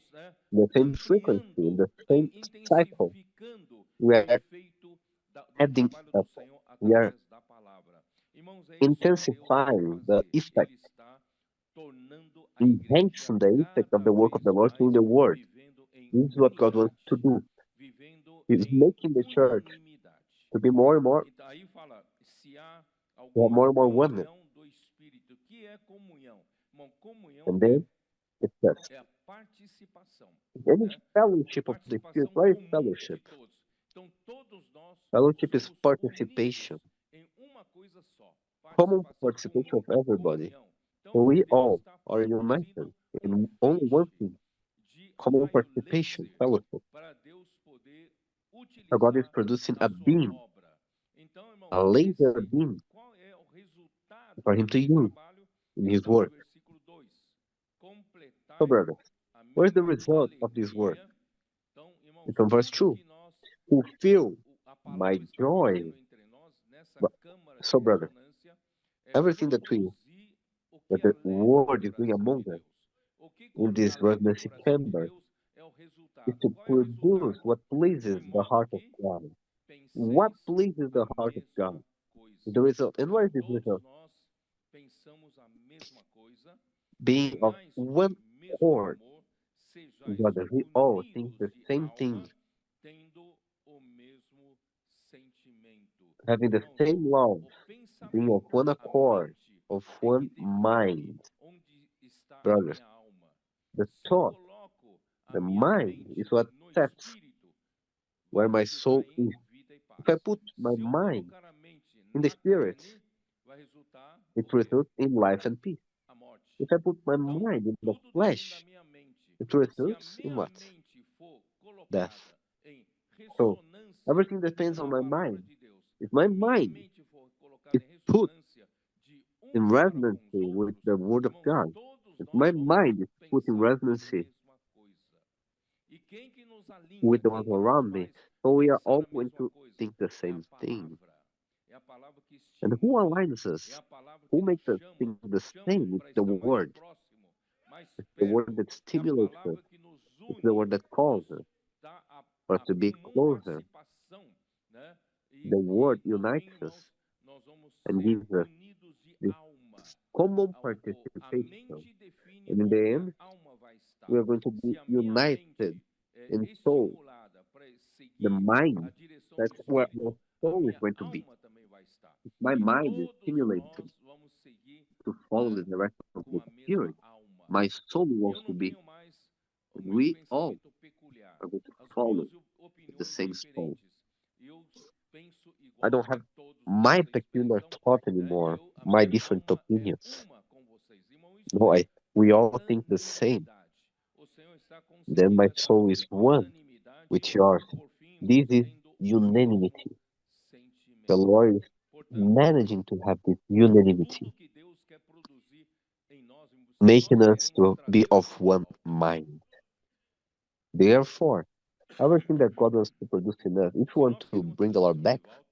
in the same frequency, in ampliando, the same cycle. intensificando We o are efeito do adding trabalho up. do Senhor We are através da palavra. Irmãos, é isso que Deus quer intensifying the fazer. effect, Ele está tornando a igreja enhancing the effect of cada the work of vez the Lord through mais the word. vivendo em This is what God wants to do. vivendo He's em making the church unanimidade. to be more and more, Então, aí fala, se há to have alguma more and more oneness. comunhão do Espírito. O que é comunhão? Irmão, comunhão And then it says, é a participação. any Né? fellowship of the Spirit, Participação what is comum de fellowship? todos. Então, todos nós Fellowship is somos participation, unidos em uma coisa só. common Participação participation of comum, everybody. comunhão. So Então, we Deus all está are united produzindo in only one thing, de common raio participation, laser fellowship. para Deus poder So God is utilizar producing na a sua beam, obra. Então, irmãos, a laser beam qual é o resultado for Him to desse use trabalho? in His Está no work. versículo 2. Completai So, brothers, a where's the minha result of this work? alegria. Então, irmãos, It's on verse tudo 2. que nós Fulfill a palavra my está joy. fazendo entre nós nessa But- câmara So, de brother, ressonância é everything that produzir o que the alegra word o is doing coração among de us Deus. O que in this alegra o resonance coração de chamber Deus é o is resultado. to Qual é o produce resultado? what pleases De the modo heart of que God. What penseis pleases the a heart of God? mesma coisa. The result. And what is Então, this todos result? nós pensamos a mesma coisa, Being of tenhais one o mesmo accord. amor, sejais Brothers, we all think unidos the de same alma, thing, tendo o mesmo sentimento. having the Irmãos, same love, o pensamento, being of one a accord, mente of é que one define mind. onde está a Brothers, minha alma. the Se eu thought, coloco a the minha mind mente is what no sets espírito, where vai my resultar soul em is. vida e paz. If I put my Se eu mind colocar a mente in the na spirit, carne, vai resultar it results in life and peace. a morte. If I put my Então, mind in the tudo depende da flesh, minha mente. it Se a results in minha what? mente for colocada Death. em So, ressonância everything depends com on a my palavra mind. de Deus, If my se minha mind mente for colocada is em put ressonância de in uns para resonance com os with outros, the Word of irmãos, God, todos if nós my vamos mind is put in pensar a resonance mesma coisa. E quem que nos alinha, with the quem ones que nos around me, faz so we are pensar all a going mesma to coisa? think the É a same thing. palavra. É a palavra que And who estimula, aligns é us? a palavra que Who nos makes us chama, think the chama same? It's para the estar mais Word. próximo, mais The Word perto. that É a stimulates us. palavra que nos It's the une, Word that que calls nos us dá for a us to be comum closer. participação, né? E The Word no fim, unites irmãos, us nós vamos and ser gives us unidos de this alma. common A participation. mente define And in the onde end, a alma vai estar. we are going to Se be a minha united mente é in soul. estimulada para seguir The a mind, direção do that's where Espírito, my a soul is minha going to be. alma também vai estar. My E mind is todos stimulated nós vamos seguir, to follow né, the direction of com the a mesma Spirit. alma. My soul will Eu also não be. tenho mais o And meu we all pensamento peculiar, are going to as follow minhas the opiniões same soul. diferentes. Eu penso I igual don't que have todos my vocês peculiar pensam, thought né? anymore, A my minha different alma é opinions. uma com vocês. Irmão, isso No, é we all think the same. unanimidade. O Senhor está Then concedendo my essa soul is one unanimidade with yours. e, por fim, This irmãos, is tendo o unanimity. mesmo The sentimento. Lord is Portanto, managing to have this unanimity, tudo que Deus quer produzir em nós, se making nós us queremos to be trazer of isso one ao altar, mind. Therefore, everything that God wants to produce in us, if se we want nós to queremos bring the trazer Lord isso de back, volta,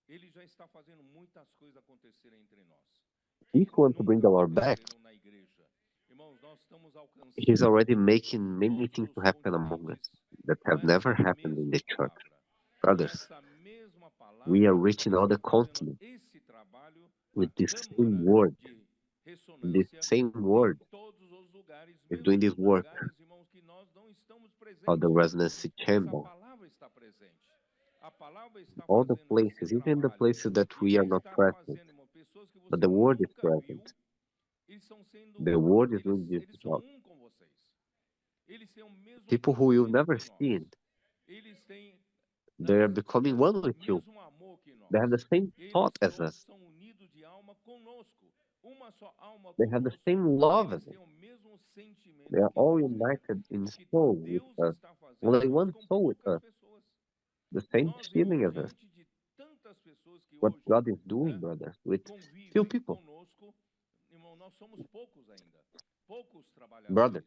Ele já está fazendo muitas coisas acontecerem entre nós, que if we want to bring nunca the Lord back, aconteceram na igreja. Irmãos, nós estamos He's alcançando already making many todos things to os happen among us continentes that com have never essa happened in mesma the church. palavra. Com Brothers, essa mesma we are palavra, reaching all the estamos fazendo continents esse trabalho with na this same Câmara word. de This Ressonância same em word todos os lugares, is mesmo doing this nos work lugares, irmãos, que nós não estamos of the presentes. residency Essa chamber. palavra está presente. A palavra está All the fazendo esse places, even the trabalho. places that E we are quem not está present, fazendo, irmão, pessoas que but você the word is nunca viu, present. eles são sendo, The word is doing this eles são job. com vocês. Eles têm o mesmo People who you've pensamento never que nós. seen, Eles têm they are becoming one with you. mesmo amor que nós. They have the same Eles thought as todos us. são unidos de alma conosco. Uma só alma They have the conosco. same love Eles as us. têm o mesmo sentimento They are que all nós. united in O que soul with Deus us. está fazendo, Only irmãos, one com soul with poucas us. pessoas. The same Nós, feeling irmãos, as us. diante de tantas pessoas que What hoje, God is doing, né, brothers, with few convivem people. conosco, irmão, nós somos poucos ainda, poucos trabalhadores. Brother,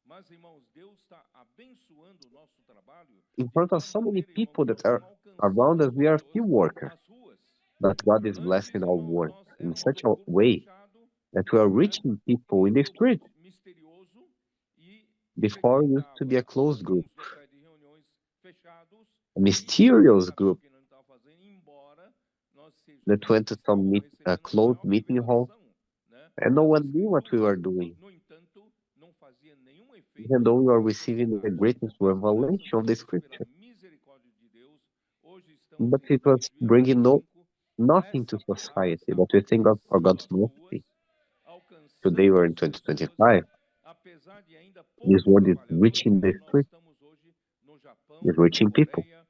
Mas, irmãos, Deus está abençoando o nosso trabalho in de front tal of so many maneira, irmão, people que that nós are estamos around alcançando us, as we are few pessoas workers. nas ruas. But God is Antes, blessing our irmãos, work nós in éramos such um a grupo way fechado, that we are né, reaching people um in the grupo street. misterioso e Before it used to be frequentava a closed group, alguns locais de reuniões fechados a e ninguém mysterious sabia group o que nós estávamos fazendo, embora nós that went to some estávamos recebendo closed maior meeting hall, revelação, né, and no das one knew what we were escrituras. doing, No entanto, não fazia nenhum efeito even though we were na receiving the sociedade. greatest Mas graças revelation a of the Deus, pela scripture. misericórdia de Deus, hoje estamos But em it was bringing 2025. nothing to Essa palavra society, está but we think for alcançando God's as ruas, mercy. Today alcançando we're in as pessoas, 2025. apesar de ainda This poucos word is trabalhadores, reaching the irmão, nós street, estamos hoje no Japão, is na reaching people. Coreia,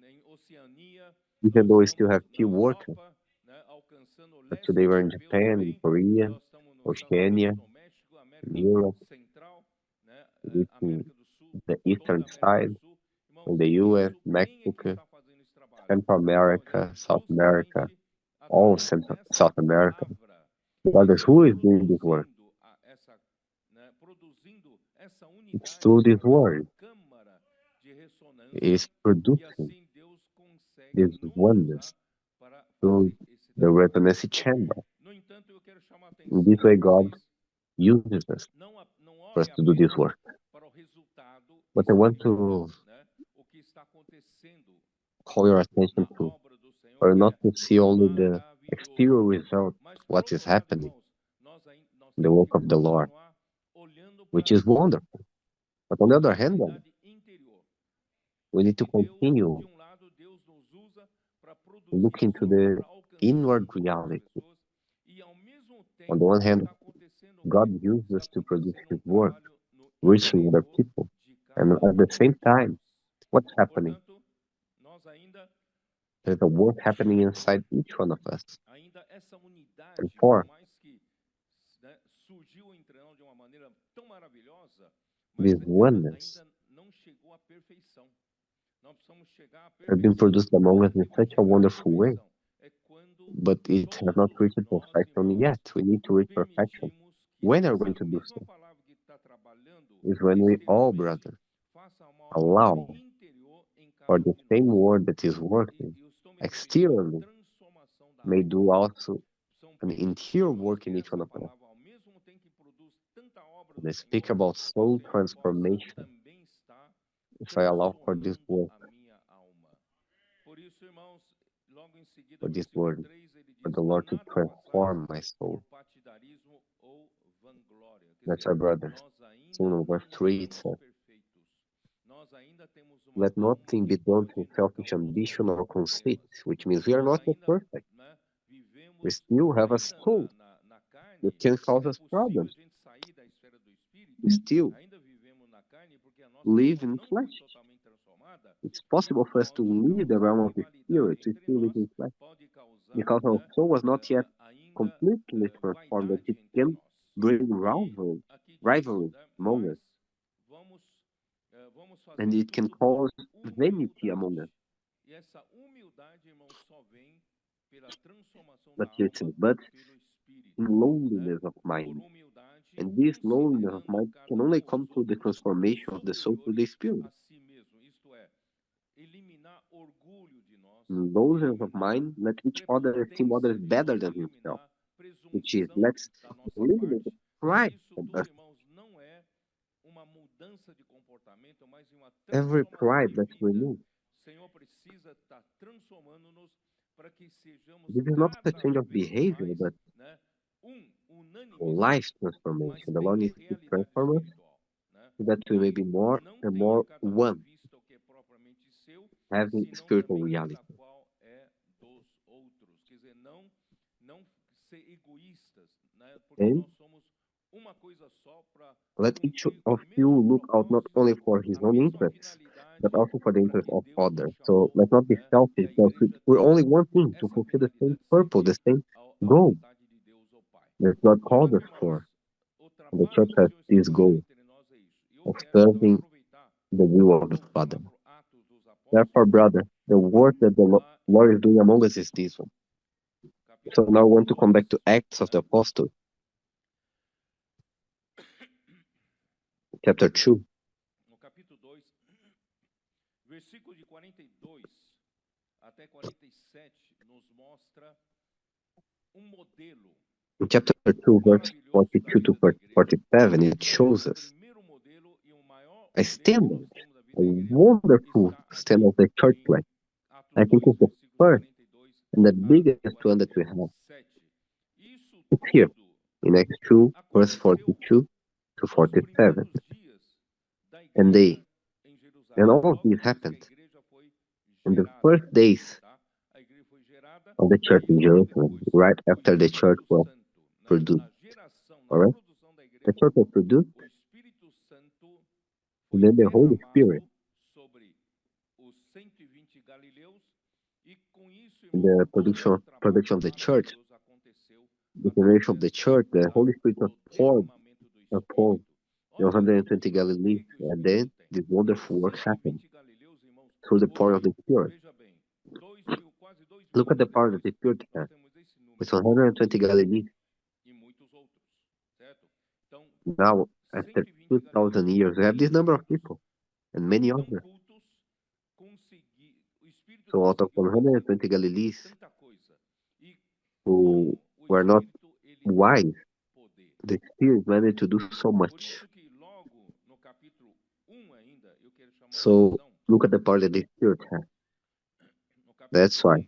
em Oceania, Even nós though we still estamos have na few workers. Europa, né, alcançando o But leste today we're in europeu Japan, in também, Korea, nós estamos nos Estados Oceania, Unidos, no México, in América Europe, Central, né, reaching América do Sul, the toda a eastern América side, do Sul. in Irmãos, the US, isso quem é que Mexico, está fazendo esse trabalho? Central Irmãos, é America, South America, justamente all através Central, dessa South America. palavra Brothers, está who is doing this work? produzindo essa, né, produzindo essa It's unidade through this através word. da câmara de ressonância Is e producing assim Deus consegue these nos wonders usar para through fazer esse the trabalho. resonancy chamber. No entanto, eu quero chamar a In atenção this de way, God vocês, uses us não for us olhem to do this apenas work. para o resultado But I want exterior, to né, o que está acontecendo call your attention na to, obra do Senhor, or que not é to see only the maravilhoso. exterior result, Mas, por what outro is lado, happening, irmãos, nós the temos work que of the Lord, continuar olhando which para is wonderful. But on the other hand, brother, realidade interior. we need to Que Deus, continue de lado, Deus nos usa para produzir looking a to sua the obra, alcançando inward outras reality. pessoas. E, ao mesmo On the tempo, one hand, está acontecendo o God quê? uses Está us to produce acontecendo His work, trabalho no reaching other interior people. de And cada at the same de time, nós. what's happening? Portanto, nós ainda There's a work happening inside each one of us. ainda essa And unidade, por 4, mais que, né, surgiu entre nós de uma maneira tão maravilhosa, this mas ela oneness ainda não chegou à perfeição. Nós precisamos chegar à has been perfeição. produced among us Quando in que vai such a chegar à wonderful way, perfeição? É quando but it has not todos reached nós, perfection irmãos, yet. We need to reach perfection. permitimos que When are we essa going to do mesma so? palavra que está trabalhando Is when we all, exteriormente brother, faça uma obra allow interior em for cada the um de same nós. word that is E working eu estou me referindo à exteriorly transformação da may alma. do also Precisamos an interior permitirmos work que in each essa one of us. palavra, ao mesmo tempo que produz tanta obra do They speak Senhor, about o soul Senhor possa transformation também estar if I allow for this transformando work, a minha alma. Por isso, irmãos, logo em seguida, for this versículo word, 3, ele for diz: the Lord to nada façais transform my por soul. partidarismo ou vanglória. Quer That's dizer, our brothers. nós ainda Soon in não verse 3 it estamos says, perfeitos. Nós ainda temos uma let alma nothing be que done pode through ainda selfish causar ambition or conceit, problemas. which means we are Nós not yet ainda, perfect. né, We vivemos still have a ainda soul na carne. that can cause É us possível a problems. gente sair da esfera do espírito. We still Ainda vivemos na carne porque a nossa alma live in não foi flesh. totalmente transformada. It's E possible for us to pode leave the causar realm of the spirit. rivalidade We entre still live nós, in flesh. pode causar, Because our né, soul was not yet ainda completely transformed, that vaidade it entre can nós. bring E aqui diz, rivalry né, among us, mas vamos and fazer it can tudo com cause vanity among us. humildade. E essa humildade, irmão, só vem pela transformação da But here it alma says, but pelo Espírito, in né? lowliness of Por mind. humildade, And this lowliness of considerando mind cada can only um come aos through the outros transformation of the soul through the superiores spirit. a si mesmo. Isto é, eliminar orgulho de nós, In lowliness of eliminar mind, let each other esteem prepotência others de better nós, than himself, eliminar which is, presunção let's da nossa eliminate parte. the pride E isso from tudo, us. irmãos, não é uma mudança de comportamento, mas uma Every transformação pride de let's vida. remove. O Senhor precisa estar transformando-nos para que sejamos This is not a cada change of vez behavior, mais, but né, a unânimes life com transformation. The uma Lord needs to realidade transform us espiritual, né? so that we may be more Não and tenha more cada um one, visto o que é propriamente seu, having senão spiritual também reality. cada qual é dos outros. Quer dizer, não ser egoístas, né? Porque And nós somos uma coisa só para let each cumprir of o you mesmo look out not propósito, only for his a own mesma interests, but finalidade also for the para interests que of Deus nos others. So chamou, let's not be né? E selfish, a because igreja we're tem only one thing to essa fulfill the same finalidade de purpose, the servir same à goal vontade de Deus, o Pai. that God called Portanto, us irmãos, for. o And the trabalho church do has Senhor this estabeleceu goal entre nós é isso. E eu of quero, então, serving aproveitar the e will of the voltar Father. lá para o Atos dos Therefore, Apóstolos, brother, the work that the lá Lord em is doing among us is this one. So capítulo now I want to come 2, back to Acts of the né? Apostles, chapter 2. No capítulo 2, versículo de 42 até 47, nos mostra modelo In chapter 2, verse maravilhoso da 42 to vida da igreja. 47, it E shows o us primeiro modelo e o maior a modelo que nós standard, temos da vida a da igreja wonderful está standard of aqui the church em life. Atos I think 2, it's the versículo first 42 and the a biggest one that we have. 47. Isso It's here tudo in Acts 2, verse aconteceu 42 to nos 47. primeiros dias da And igreja em Jerusalém, all of logo this depois que a happened igreja foi in the gerada, first days tá? A igreja foi gerada of the church e in logo Jerusalem, depois right o after the church Espírito was Santo, né, produced. na geração, na All right? produção da The igreja, church was produced, o Espírito Santo and foi then the Holy Spirit, derramado sobre os 120 galileus e com isso, in irmão, the todo o production of the trabalho church, maravilhoso aconteceu the generation of the church, the Holy Spirit was do poured derramamento do upon Espírito. the Olha 120 o Galilee, poder que o and then Espírito tem. this wonderful work happened 120 galileus, irmãos, through the pouring of hoje, the Spirit. veja bem, 2.000, quase 2.000 Look at the anos power that the depois, Spirit nós has. temos esse It's número 120 Galilee. e muitos outros, certo? Então, Now, after 120 2,000 galileus years, we have this number of people and many tão others. cultos, o Espírito So out of conseguiu fazer 120 Galilees tanta coisa. E who como o were not Espírito, ele tem wise, poder. the Spirit managed to do so Por much. isso que logo no capítulo 1 ainda, eu quero chamar a So atenção, look at the power that the Spirit has. no capítulo That's why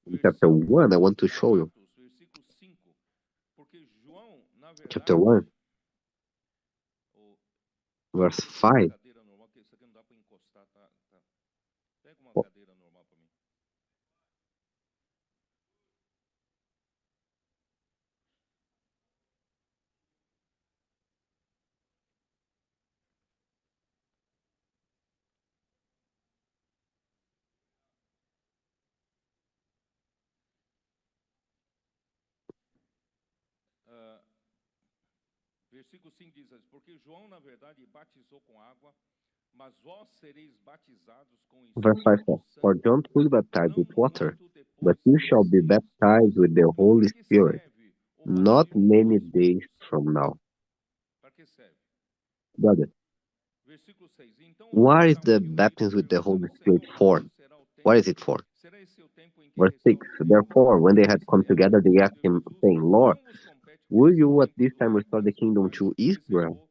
1, in chapter versículo 1, I want to da show you. Atos, versículo 5, porque João, na Chapter verdade, 1, verse 5. cadeira normal, que isso aqui não dá para encostar, tá? Pega uma cadeira normal para mim. Versículo 5 diz assim: porque João, na verdade, batizou com água, mas vós sereis batizados com Verse 5 Espírito says, For Santo John truly baptized não with water, muito but depois you que shall be recebereis o baptized with the Espírito. Holy Para que Spirit, serve o not batismo com o many Espírito days Santo? from now. Para que serve? Brother, Versículo 6. Então os que what is estavam the reunidos baptism with the Holy perguntaram, Spirit Senhor, for? quando será o What tempo? is it for? Será esse o tempo em que Verse 6, restaurarei Therefore, when they had come Israel? together, they asked Respondeu him, Jesus, saying, Lord, não vos compete will you at conhecer o this tempo time do restore the Pai, kingdom mas to o Pai Israel? reservou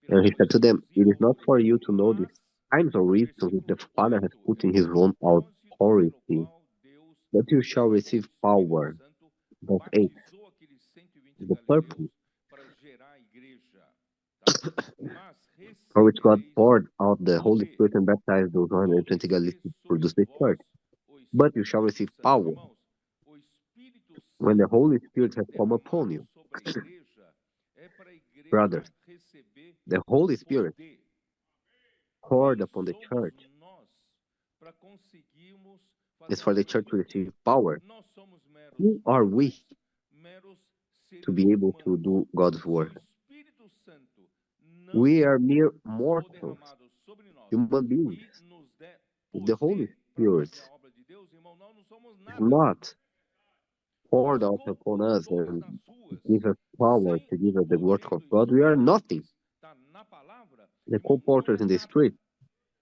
pela And he sua said to them, It exclusiva is not for you autoridade. to know the Mas, times or reasons which the versículo Father has 8, put é in o his own propósito pelo authority, qual Deus but you shall derramou o receive Espírito power. Santo, Verse 8, batizou aqueles 120 the purpose galileus para gerar a igreja, tá? Mas for which God recebereis poured out the Holy poder Spirit and baptized those ao 120 Galileans descer to sobre produce the vós church. o But you shall Espírito receive Santo. power Irmãos, o Espírito when the Santo Holy Spirit has come upon derramado you. sobre a igreja é para a igreja Brothers, receber the Holy Spirit poder. poured Quem upon the somos church nós para conseguirmos is fazer for a the obra church de to Deus? receive power. Nós somos meros Who are we mortais, meros to seres be able to humanos. do God's Se o work? Espírito Santo não We are mere for mortals, derramado sobre nós human beings. e nos der If the Holy poder para Spirit fazer a obra de Deus, irmão, nós não somos is nada. not poured Os out upon us compositores and nas ruas, give us power sem to give o us the work poder of do God, we are Espírito nothing. que está na palavra, The irmão, não co-porters é in the nada. street,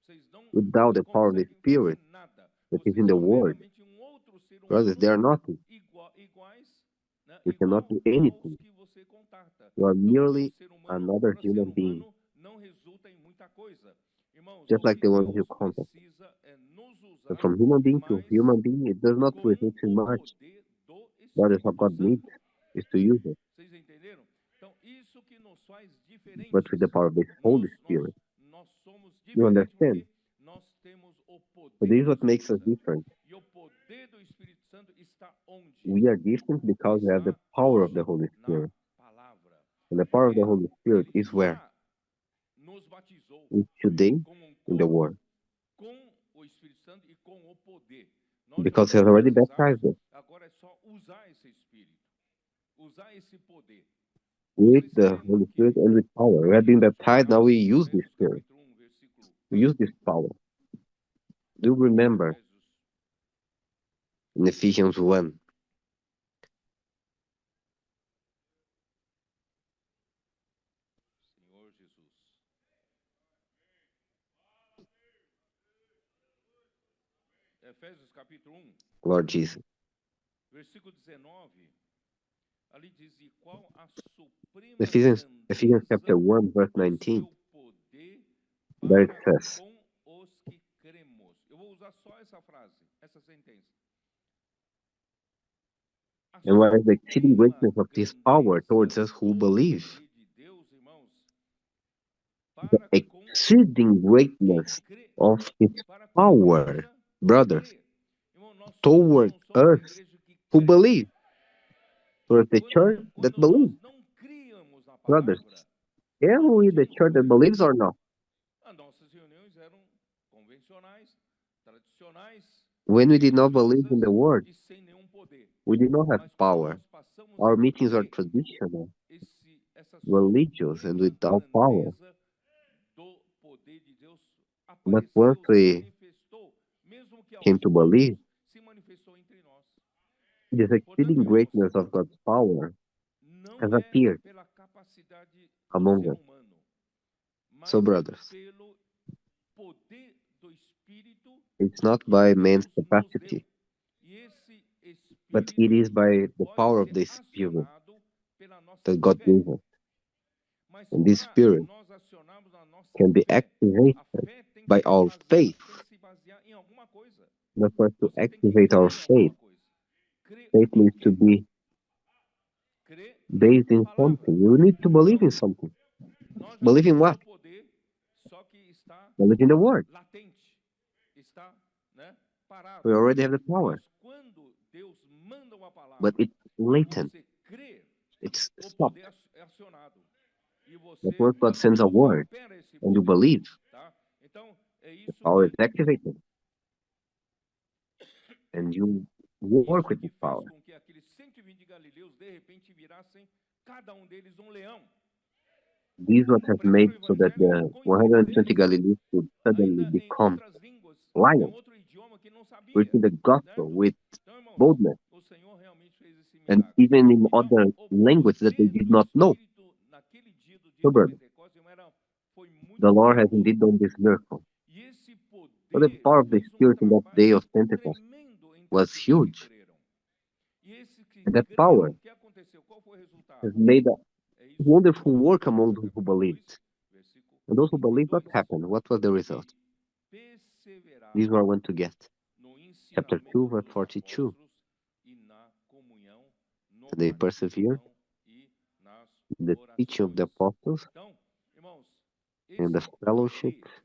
Vocês não without the power of the conseguem fazer Spirit nada. that is Vocês in the são Word, meramente um outro ser brothers, humano they are nothing. iguais, né, We cannot igual do aos anything. que você contata. You are Então, merely ser humano another para ser human being, humano não resulta em muita coisa. Irmãos, just o like que the ones you Deus contact. precisa é nos So usar from human being to mais human being, it does not com result in o much. poder do Brothers, what Espírito God needs Santo. is to use it, Vocês entenderam? Então, isso que nos faz but diferentes. with the power of the Holy Spirit. Nós somos You diferentes understand? porque nós temos o So poder this is do what makes us Espírito Santo. different. E o poder do Espírito Santo está onde? We are different because we have the Está power of the onde? Holy Na Spirit. palavra. And the power of Porque the Holy Spirit ele is where? já nos batizou Is today com in the Word. com o Espírito Santo e com o poder. Nós já Because He has fomos already batizados, baptized us agora é só usar esse Espírito, usar esse poder. with Vocês se the lembram Holy que Spirit and with power. We have been baptized, now we use this Efésios Spirit. capítulo 1, versículo We use this power. Do you remember Efésios in Ephesians 1? Senhor Jesus. Efésios capítulo 1, Lord Jesus. versículo 19. Ali diz: e qual a suprema Ephesians chapter grandeza 1, verse do 19. seu poder There it para says, com os que cremos. Eu vou usar só essa frase, essa sentença. A and what is the exceeding suprema greatness of this power grandeza towards us who do believe? poder de Deus, irmãos, The para com exceeding greatness quem crê, of His para com a power, igreja que brothers, crê. Irmão, nós towards não somos a us igreja que who crê. believe, towards the church that Quando believes. nós não criamos na Brothers, palavra, are nós we não the tínhamos church that poder. believes or not? As nossas reuniões eram convencionais, tradicionais, When we did not believe in the religiosas Word, e sem nenhum poder. we did not have Mas quando power. nós passamos Our a meetings are ter traditional, essa religious, and suprema without power. grandeza do poder de Deus, But apareceu, once se we manifestou, mesmo que aos came to believe, poucos, se manifestou entre nós. this Portanto, exceeding irmãos, greatness of God's power não has é appeared pela capacidade do among ser us. humano, mas So, é brothers, pelo poder do Espírito it's not que by Deus man's nos deu. capacity, E esse but it Espírito is by the pode power of ser the Spirit acionado pela nossa that God fé. gave us. Mas And this para Spirit nós acionarmos a nossa can be fé, activated a fé tem que by ser our baseada, faith. tem que se basear em alguma coisa. But for us to Você tem que activate our crer em alguma faith, coisa. Crer faith em needs to quê? be Crer based na in palavra. something. You need to believe in Então, something. nós já Believe in temos what? o poder, só que está Believe in the Word. latente, está, né, parado. We already have the power, Mas quando Deus manda uma palavra but it's e latent. você crê, It's o stopped. poder é acionado. E But você, once God sends a você word opera esse and you poder, believe, tá? Então, é the isso power is que activated. And you work with que this fez power. com que aqueles 120 galileus de repente virassem cada um deles um leão. This is what has made so that the 120 Galileans could suddenly ainda em become outras línguas, em lions, outro idioma que não sabia. preaching the gospel with Então, irmãos, boldness, o Senhor realmente fez esse and milagre. even in Então, other o languages that they poder did do not know. Espírito naquele dia do dia So, de brother, Pentecostes foi muito the Lord has poderoso. indeed done this miracle. E esse So the poder power of the fez Spirit in that day trabalho of Pentecost tremendo entre was aqueles que huge. creram. E esses que And that creram, power o que aconteceu? Qual foi o resultado? has made a É isso que wonderful João, work among those who capítulo 2, believed. versículo And those who believed, what 32. happened? What was the result? E This is what I want to get. no Chapter ensinamento 2, verse dos 42. apóstolos e na comunhão, no They persevered partir do pão e nas in the teaching of the orações. apostles, Então, irmãos, in the esse fellowship, poder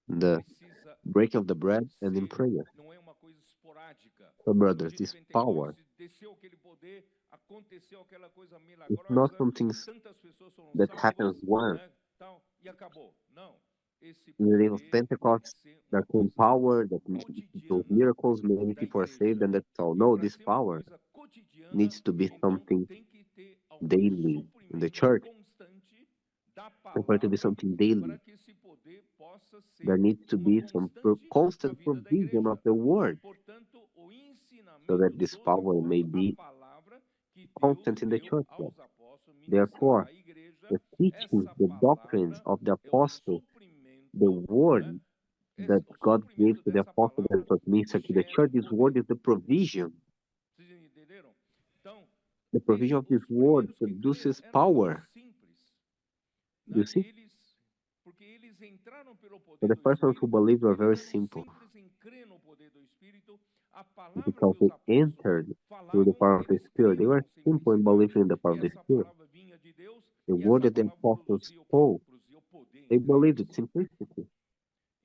in the precisa breaking of the bread, and in ser, prayer. não é uma coisa esporádica. So, No brothers, dia de this power Pentecostes desceu aquele poder, aconteceu aquela coisa is milagrosa, not something tantas pessoas foram that happens salvas, once. né, tal, e acabou. Não. Esse In the day of poder tem Pentecost, que ser there uma came coisa power, that those cotidiana miracles, many da people are saved, igreja. and that's all. E No, para this ser uma power coisa cotidiana, needs to be então something tem que ter algum daily in the suprimento church. constante da And for it to be palavra something para daily, que esse poder possa there ser needs to uma be some constante na constant vida da provision igreja. of the word, Portanto, o so ensinamento that this dos power may apóstolos, a be palavra que Deus constant in the deu church. aos apóstolos ministrar Therefore, à igreja, the teachings, essa the doctrines palavra of the é o apostles, the suprimento, word né? that O God gave suprimento to the dessa apostles that palavra was ministered to the gera church, o this word poder. is the provision. Vocês entenderam? Então, The provision of this os word primeiros que creram produces eram power. muito simples, You né? see? Porque eles entraram pelo So poder the do persons who Espírito, believed were eles very eram simple simples em crer no poder do Espírito. A palavra because que os they apóstolos entered through the falavam, power of the eles Spirit. They criam were com simple in simplicidade believing in the power que of the essa Spirit. palavra vinha de Deus The e word essa that the palavra apostles produzia o quê? spoke, Produzia o poder they entre believed eles. with simplicity.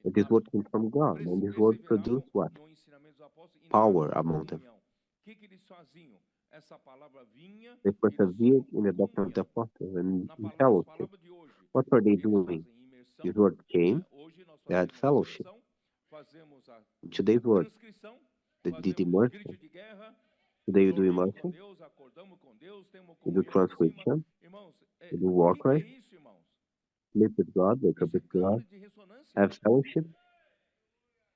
That this word came from God, and this word produced what? No ensinamento dos apóstolos e na Power among them. comunhão. O que eles faziam? Essa palavra vinha, They eles persevered tinham in the doctrine of the comunhão. apostles and Nas in fellowship. palavras de hoje, What were they eles doing? fazem imersão, This word came, né? Hoje nós they had fazemos fellowship. imersão, fazemos a In today's word, transcrição, they did fazemos immersion. grito de guerra, Today you do dormimos com immersion, Deus, acordamos com Deus, temos you do comunhão em cima. transcription, Irmãos, you do o war que é cry, isso, irmãos? sleep with God, wake up Isso é with God, câmara de ressonância. have fellowship.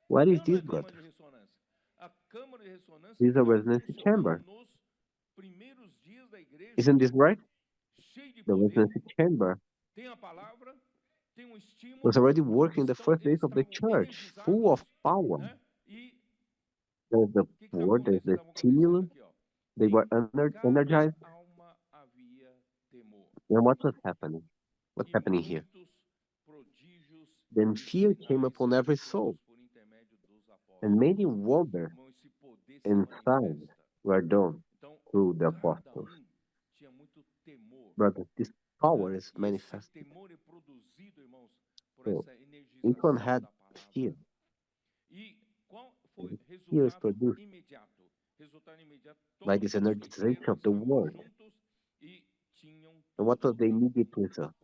What is É ou não this, é câmara brother? de ressonância? A câmara de ressonância This is a já resonance funcionando chamber. nos primeiros dias da igreja, Isn't this right? cheio de The poder, resonance chamber tem a palavra, tem um was estímulo, already working the first days eles of the estavam church, full of energizados, power. né? E There's the o que estava word, there's acontecendo? the Estava acontecendo stimulant. aqui, ó. They Em were cada energized. alma havia temor. And what was happening? What's E happening here? muitos prodígios Then e fear came sinais upon foram every feitos soul, por intermédio dos apóstolos. and many wonders Irmão, esse poder se and signs manifesta. were done Então, through the cada apostles. tinha muito temor. Brothers, this power is E esse manifested. temor é produzido, irmãos, por So essa each one energização had da palavra. fear. E qual foi o Fear is resultado produced imediato? Resultado imediato, by todos this os que energization creram of the estavam word. juntos e tinham And what was tudo the em immediate comum. result?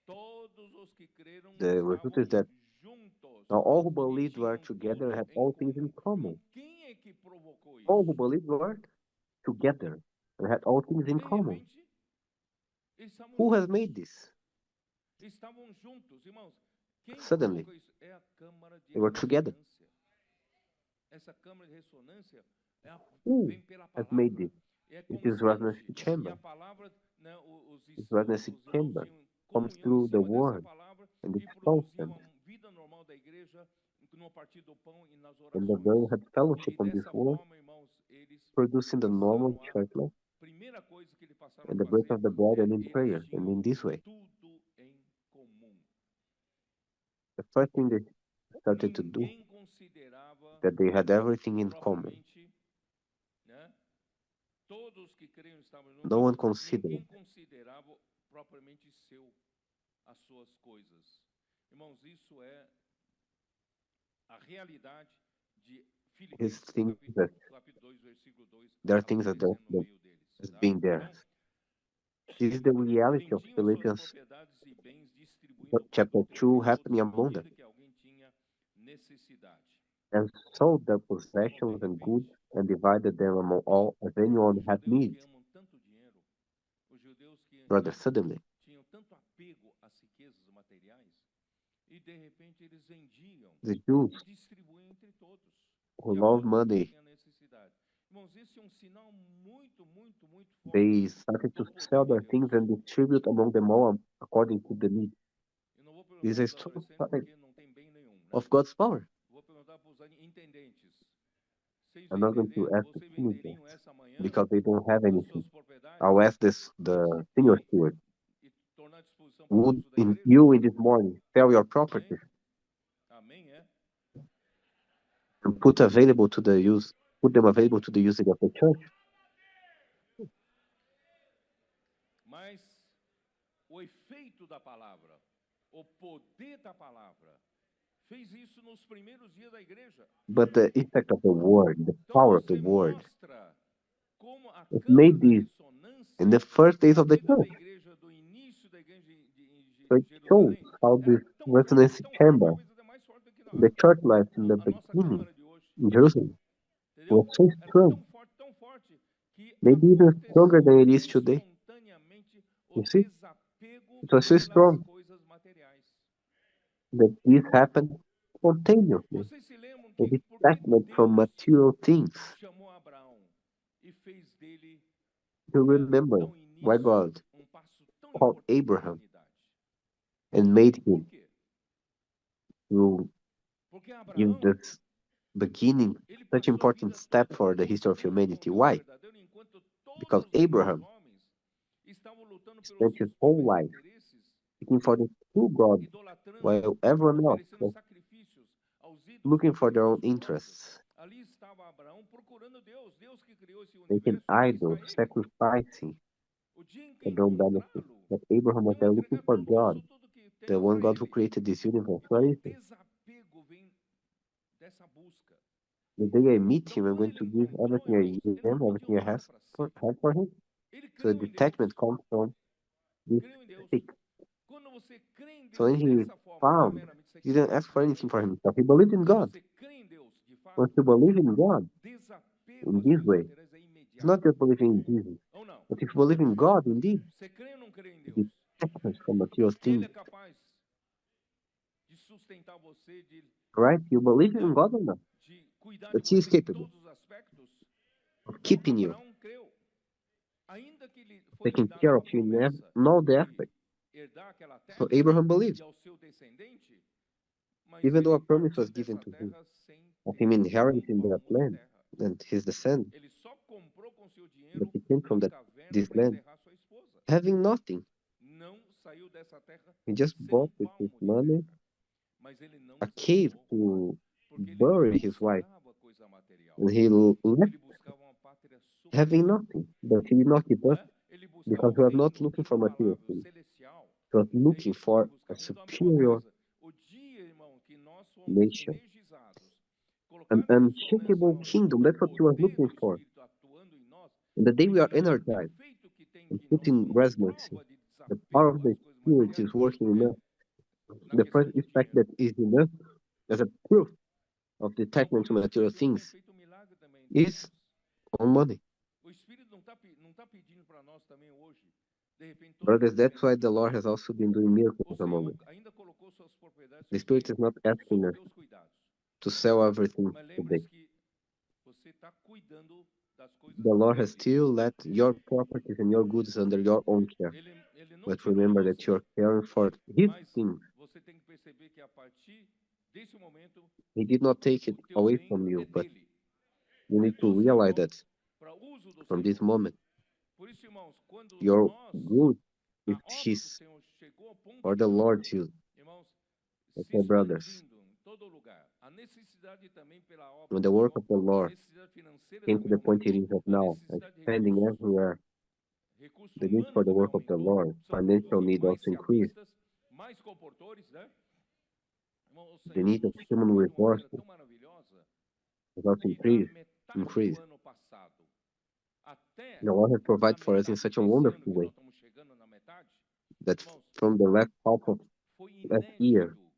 Todos os que creram The result estavam is that juntos now all who e believed were tinham together, tudo had em all things in comum. common. Quem é que provocou All who isso? believed were together and had all things in De common. repente, eles estavam Who has juntos. made this? Estavam juntos, irmãos. Quem Suddenly, provocou isso? É a câmara de they were together. ressonância. Essa câmara de ressonância Who vem pela has palavra. made this? É It is resonance constante. E chamber. a palavra, né, This resonance irmãos chamber tinham comes comunhão em through the cima dessa word, palavra and e it's produziam constant. a vida normal da igreja no partir do pão e nas And the orações. girl had fellowship E on this dessa word, forma, irmãos, eles producing the normal passaram a church life primeira coisa que eles passaram a and the break fazer of the bread and in eles prayer. And tinham in this way, tudo em comum. the first thing they started to do, Ninguém considerava that they had everything in common. propriamente, né? Todos que creem estavam juntos. No one considered. Ninguém considerava propriamente as suas coisas. Irmãos, isso é a realidade de His Filipenses things that capítulo 2, versículo 2, there are things that acontecendo no meio deles. as Tá? being there. Então, This is the reality of vendiam suas Philippians propriedades e bens, distribuindo por chapter todo 2 e happening todos à among them, medida que alguém tinha necessidade. and sold their possessions and goods and divided them among all as anyone Os had judeus need. que amam tanto dinheiro, os judeus que Brother, suddenly, tinham tanto apego a si de repente eles vendiam The Jews e distribuíam entre todos. who De love acordo com money, quem tinha necessidade. Irmãos, esse é um sinal muito, muito, muito they forte started to do sell poder their de things Deus. and distribute among them all according to the need. Eu não vou This perguntar is para os strong adolescentes sign porque não tem bem nenhum, né? of God's power. Vou perguntar para os intendentes. Vocês I'm not going to venderiam, ask the vocês teenagers venderiam essa manhã because they don't have as anything. suas propriedades I'll ask the senior steward, e tornar à disposição para o would uso da igreja? you in this morning sell your property Amém, é? and put them available to the using of the church? Mas o efeito da palavra, o poder da palavra, fez isso nos primeiros dias da igreja. But the effect of the word, the Então power of the você word, mostra como a it câmara made da this ressonância in the first days da of the vida da church. igreja, do início da igreja So it de shows Jerusalém, how era this tão forte, resonance chamber, talvez até mais forte do que the church life in the a nossa beginning câmara de hoje. in Jerusalem, Entendeu? was so Era strong, tão forte que maybe even stronger aconteceu than it is today. espontaneamente o You see, desapego it was so pelas strong coisas materiais. that this happened spontaneously. Vocês se lembram A que por que detachment from Deus material things. chamou Abraão e fez dele You remember dar um why início, God passo tão called importante na Abraham humanidade? and made Por him quê? to Porque give Abraão, this beginning ele such passou a important vida step toda for the history of buscando humanity. o Deus Why? verdadeiro, enquanto Because todos os outros Abraham homens estavam lutando pelos spent his seus whole próprios life interesses, looking for the true God, idolatrando, while everyone else oferecendo was sacrifícios aos ídolos looking daqueles for their own seus povos. interests, Ali estava Abraão procurando Deus, Deus que criou esse making universo, ali está idols, ele. sacrificing O dia em que for their own benefit. encontrá-lo, But Abraham was eu there vou looking entregar for tudo que eu God, sou, tudo que the tenho one para God who ele. created this universe. Então Where o is he? desapego vem dessa busca. The day I meet Então him, I'm quando going ele to give encontrou, everything I irmãos, ele am, não everything pediu I nada para si. had for him. Ele So the creu em Deus. detachment comes from this Creu em Deus. stick. Quando você crê em So when Deus he dessa forma, não é found, meramente você he crê em didn't ask for você anything for mesmo. himself. He believed in Quando God. você crê em Deus, de fato, Once you believe in God, desapego in às this coisas way, materiais é it's imediato. not just believing in Jesus, Ou não? but if you believe in God, indeed, Você crê ou não crê em Deus? detachment from material Ele things, é capaz de sustentar você, de, right? You believe in né, God or not? de cuidar de But He is você em capable todos os aspectos? of Então, keeping you, Abraão creu. Ainda que lhe foi taking dada care uma of you in promessa in all the de aspects. herdar aquela So terra Abraham e believed, ao seu descendente, mas even though ele a promise partiu was given dessa to him, terra sem of ter him como inheriting alguma that land terra. and his descendants, Ele só comprou com seu but dinheiro he came from uma that caverna this para land enterrar sua esposa. having nothing. Não saiu dessa terra He just sem bought with palmo his de money terra. Mas ele não a cave desfrutou, to porque ele bury não his wife, buscava coisa material. and he left Ele buscava uma pátria having superior, nothing. But he did not give up né? Ele buscava because o he was not reino looking for material inabalável, things. celestial. He was É looking isso que for ele a buscava. Então, uma superior coisa, o dia, irmão, que nós somos nation, energizados, an colocados em unshakable ressonância kingdom. do That's what he was poder looking do for. Espírito atuando em nós, And the day we are então o energized efeito que tem and de put nós in como resonance, prova de the power desapego of the às coisas Spirit materiais, is working in us. na The questão first do effect dinheiro. that is in us as a proof of Então, detachment por to isso que o material Senhor tem things feito um milagre também entre is nós. on money. O Espírito não tá pedindo para nós também hoje, de repente, todo Brothers, mundo that's vender why the tudo. Lord has also been doing O miracles among Senhor us. ainda colocou suas propriedades, The seus Spirit is bens not asking sob us teus cuidados. to sell everything Mas today. lembre-se que você está cuidando das coisas The Lord has dele. still let your properties and your goods under your own care. Ele não But tirou de remember that você. you're caring for His Mas things. você tem que perceber que a partir desse momento, He did not take it o teu away bem from you, é but dele. you É need to do realize Senhor, that para uso do from this Senhor. moment, Por isso, irmãos, quando your nós, good a is obra do His Senhor chegou ao ponto or de the estar, Lord's use. irmãos, That's se my brothers. expandindo em todo lugar. A necessidade também pela obra When do the work Senhor, of the a Lord necessidade financeira came to também the point it is aumentou, at a now, necessidade de expanding recursos, everywhere, recurso the need humano for the também work of the aumentou, Lord, precisam financial produzir need mais also increased, seabistas, mais comportores, né? Irmão, o the Senhor need of nos human supriu de uma maneira resources tão maravilhosa has also que da metade do increased. ano passado até The Lord has a provided for us in metade such a desse ano wonderful que nós way estamos chegando na metade, that irmãos, from the last half of foi last year inédito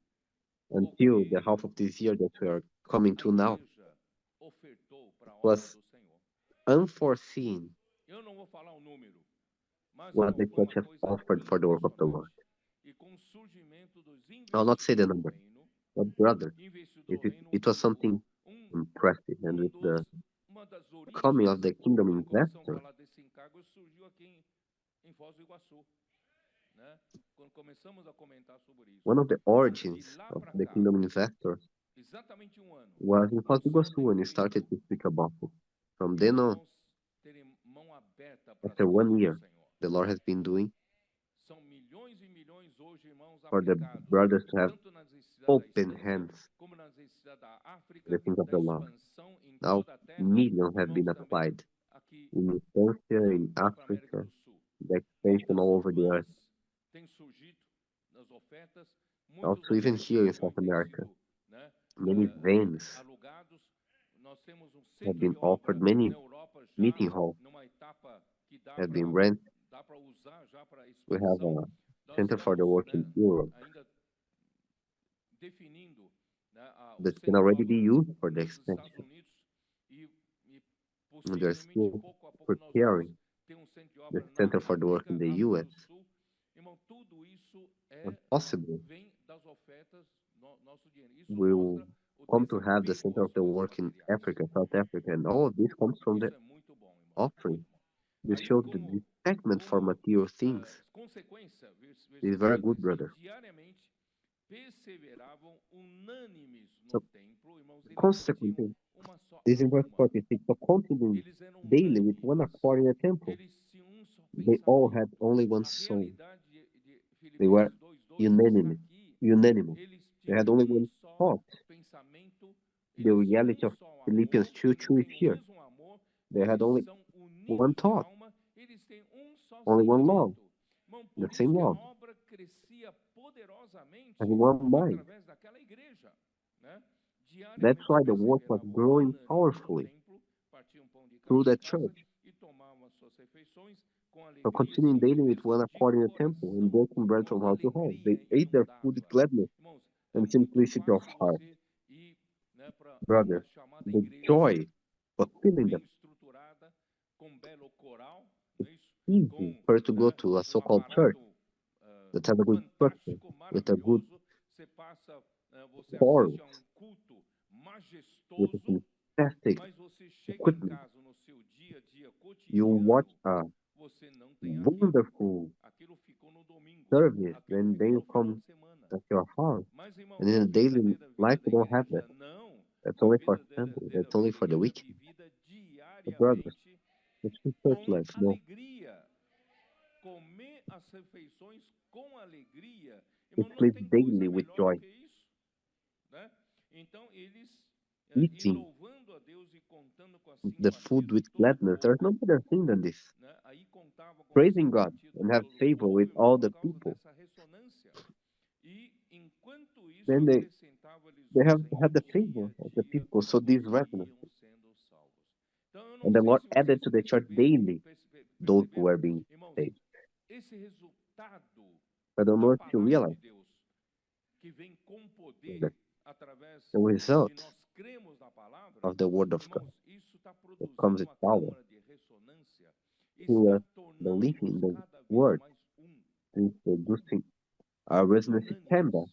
o until the que half of this year that we are coming a to now igreja ofertou para a obra was do Senhor. unforeseen Eu não vou falar o número, mas what irmão, the foi church uma has coisa offered for the work of the impressionante. Lord. E I'll not say the number, but brother, it was something impressive. And with the coming of the kingdom investor, one of the origins of the kingdom investor was in Foz do Iguaçu when he started to speak about it. From then on, after 1 year, the Lord has been doing for the brothers to have open hands the things of the Lord. Now, millions have been applied in Instância, in Africa, the expansion all over the earth. Also, even here in South America, many veins have been offered, many meeting halls have been rented. We have a Center for the Work in Europe that can already be used for the extension. And they're still preparing the Center for the Work in the US. And possibly, we will come to have the Center of the Work in Africa, South Africa, and all of this comes from the offering. This shows the detachment for material things. It's very good, brother. So, consequently, this in verse 46, so continuing daily with one accord in the temple, they all had only one soul. They were unanimous. They had only one thought. The reality of Philippians 2:2 is here. They had only one thought, only one love, the same love, having one mind. That's why the work was growing powerfully through the church. So continuing daily with one accord in the temple and breaking bread from house to house, they ate their food with gladness and simplicity of heart. Brother, the joy of feeling them. It's easy for you to go to a so-called church that has a good structure, with a good chorus, with a fantastic equipment. You watch a wonderful service, and then you come at your house, and in a daily life you don't have that. That's only for Sunday. That's only for the weekend. But brothers, it's church life, no. It lives daily with joy. Eating the food with gladness. There's no better thing than this. Praising God and have favor with all the people. Then they have had the favor of the people, so this resonance. And the Lord added to the church daily those who were being saved. I don't know if you realize that the result of the Word of God that comes with power, who are believing in the Word, is producing a resonance chamber,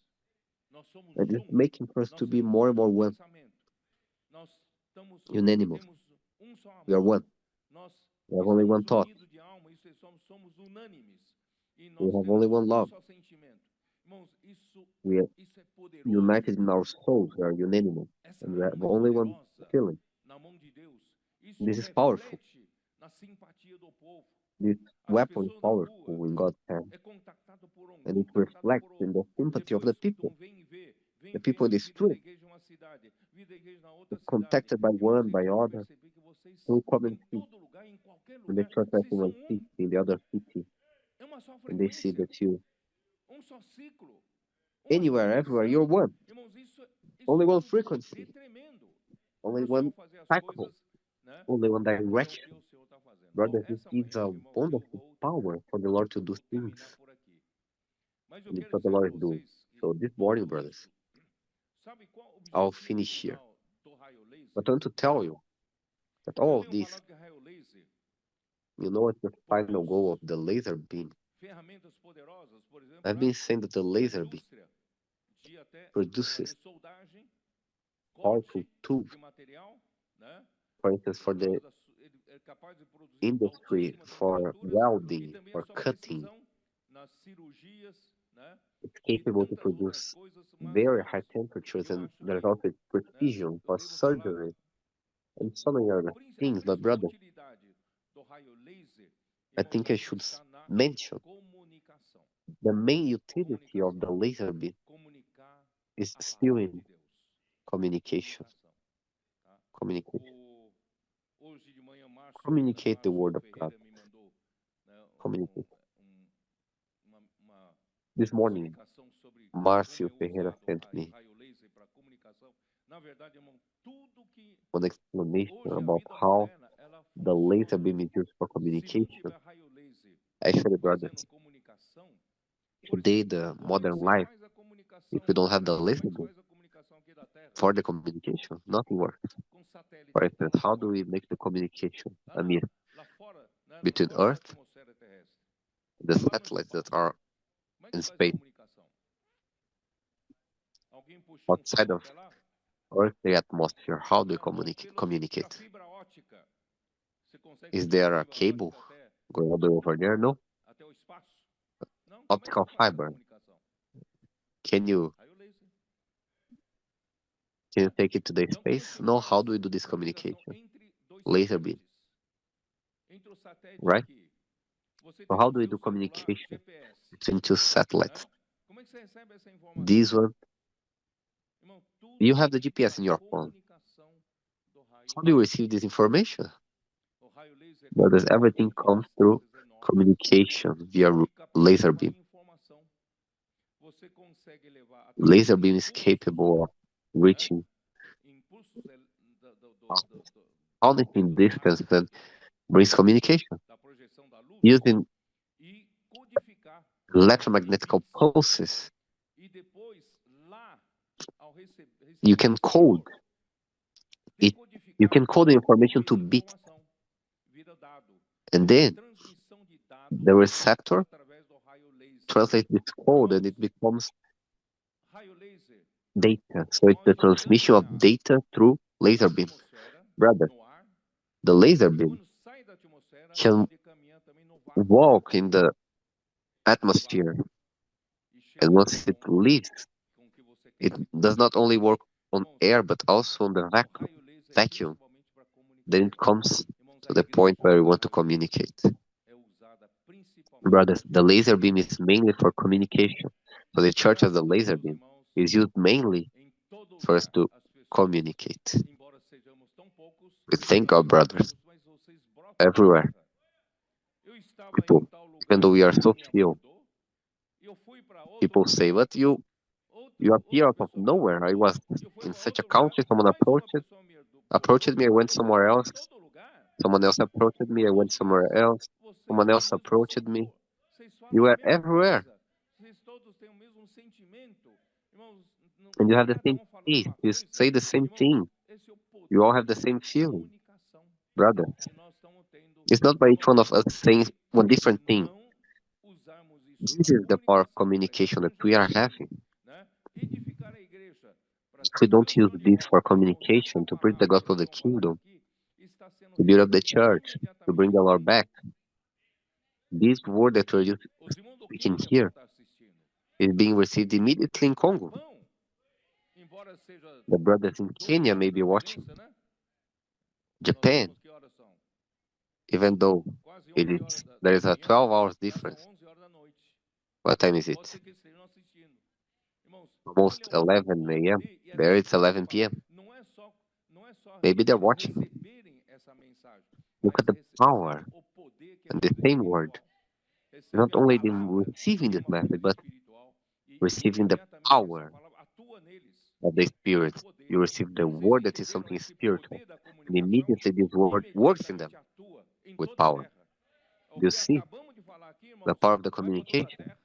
and it's making us to be more and more one, unanimous. We are one. We have only one thought. We have only one love. We are united in our souls. We are unanimous. And we have only one feeling. This is powerful. This weapon is powerful in God's hand. And it reflects in the sympathy of the people. The people in the street, contacted by one, by other, who come and see. And the church has one city, in the other city. And they see that you, anywhere, everywhere, you're one. Only one frequency. Only one cycle. Only one direction. Brothers, this gives a wonderful power for the Lord to do things. And it's what the Lord is doing. So this morning, brothers, I'll finish here. But I want to tell you that all of this, you know what's the final goal of the laser beam? ferramentas poderosas, por exemplo, I've been saying that the para a laser beam indústria de até produces soldagem, powerful corte tools, de material, né? for instance, for Por causa the ele é capaz de produzir industry, altíssima for temperaturas e welding, também a for sua cutting. precisão nas cirurgias, né? It's E capable to tantas outras produce coisas very maravilhosas. high temperatures, Eu and acho there's que, also né, precision eu for devo falar surgery and so many other a things. But principal brother, utilidade do raio laser, I irmãos, think I should está na mention comunicação. the main utility of the laser beam Comunicar is a still palavra in de Deus. communication. Tá? Communication. Hoje de manhã, Communicate the word of God. Ferreira me mandou, né, Communicate. uma This morning, explicação sobre Marcio como é Ferreira usado sent me raio laser para comunicação. Na verdade, irmão, tudo que one explanation hoje a about vida how moderna ela the laser funciona. beam is used for Se não communication. tiver raio laser Actually, fazendo brothers, comunicação, por today exemplo, the como é modern que você life, faz a comunicação if you don't have the como é laser que beam faz a comunicação aqui da Terra? for the communication, nothing works. Com satélite For da instance, Terra. how do we make the communication, Lá, Amir, lá fora, né, between fora da Earth, atmosfera terrestre. the Lá no satellites that espaço, are como é que in se faz a space, comunicação? Alguém puxou um outside fio of até lá? Earthly atmosphere? How do we Pela communicate? fibra ótica. Você consegue Is puxar there a fibra cable ótica going all the way over there? No. até o espaço? Não, como é que Optical você faz essa fiber. comunicação? Can you Raio laser. take it to the Então, como space? se No. faz How do we do this comunicação communication? entre dois Laser beam, satélites? Entre o satélite right? aqui, você So tem how no do we seu do celular communication GPS, between two satellites? né? Como é que você recebe essa informação? This one, Irmão, tudo you have the vem GPS pela in your phone. comunicação do raio How do you laser. receive this information? O raio laser é Brothers, capaz everything de comes distâncias through enormes communication via e capaz de laser levar beam. informação. Você consegue levar através Laser de beam is impulsos, capable of né? reaching Impulsos anything vindo do distance ar, that brings communication da projeção da luz, using e codificar electromagnetic em bits. pulses. E depois, lá, ao You receber can esse code sinal, it. You decodificar can code the information vira to bits, informação, vira dado. and É then transmissão de dados the receptor através do raio laser. translates this code, and it becomes Raio laser, data. So it's the nós transmission of caminhar data through laser na beam. atmosfera, Brother, no ar, the laser e beam quando sai da atmosfera, can pode caminhar também no vácuo walk in the atmosphere, e and chegar once it ao leaves, com que você quer it se does not only work on Irmãos, air but also on the o raio laser é vacuum. principalmente para Then it comunicação. comes Irmãos, to a the point igreja where we do want to raio laser communicate. é usada principalmente Brothers, the para laser beam is mainly for communication. So the church as graças the a laser Deus, beam irmãos, is used mainly em todo for us lugar to as pessoas, communicate. embora sejamos tão poucos, We thank God, brothers, mas vocês brotam da everywhere. terra. Eu estava em People, tal lugar, even though we are so alguém me few, abordou, e eu fui para outro people lugar, say, but you appear out outra of pessoa me nowhere. I abordou, was e eu fui in para such a outro lugar, country, someone mais uma approached pessoa me abordou. me, I went Vocês somewhere foram else. em todo lugar. Someone else approached me, I went somewhere else. Someone else approached me. You are everywhere. Vocês todos têm o mesmo sentimento. Irmãos, And you have the cada same falando faith. uma You coisa. say the same Irmãos, thing. esse é o poder You all have the same da feeling. comunicação Brothers, que nós estamos tendo it's not by each one of us saying se one different thing. não usarmos isso This para is the power of comunicação, communication para that we are evangelismo, having. né? Edificar a igreja para If we don't use transmissão de this for ordem. Irmãos, communication, essa to preach the palavra gospel of que the nós vamos falar kingdom, aqui está sendo to build up the recebida church, to bring imediatamente the no Lord mundo. back, this word that we're O Simão do we can Quênia hear pode estar assistindo. is being received immediately in O Congo. Japão, embora seja The brothers in 12 Kenya horas may de be watching. diferença, né? Nós Japan, somos que horas são? even though Quase it 11 horas is, da there is a manhã. 12 hours Já são difference. 11 horas da noite. What time is Pode it? ser que estejam assistindo. Irmãos, Almost olha o 11 poder a.m. e essa There it's 11 palavra. p.m. Não é só Maybe they're eles watching. receberem essa mensagem, Look mas at the power o poder que é and the tudo same word. espiritual. Not Recebe a only them palavra, receiving que é this uma message, coisa but espiritual, e receiving the imediatamente essa power palavra atua neles. of the É Spirit. um poder. You receive the Vocês word that is entenderam something esse spiritual. poder da And comunicação? immediately this word works in them Imediatamente atua em with toda a power. terra. O You que see acabamos de falar aqui, irmãos, the power of the vai para toda a communication. terra.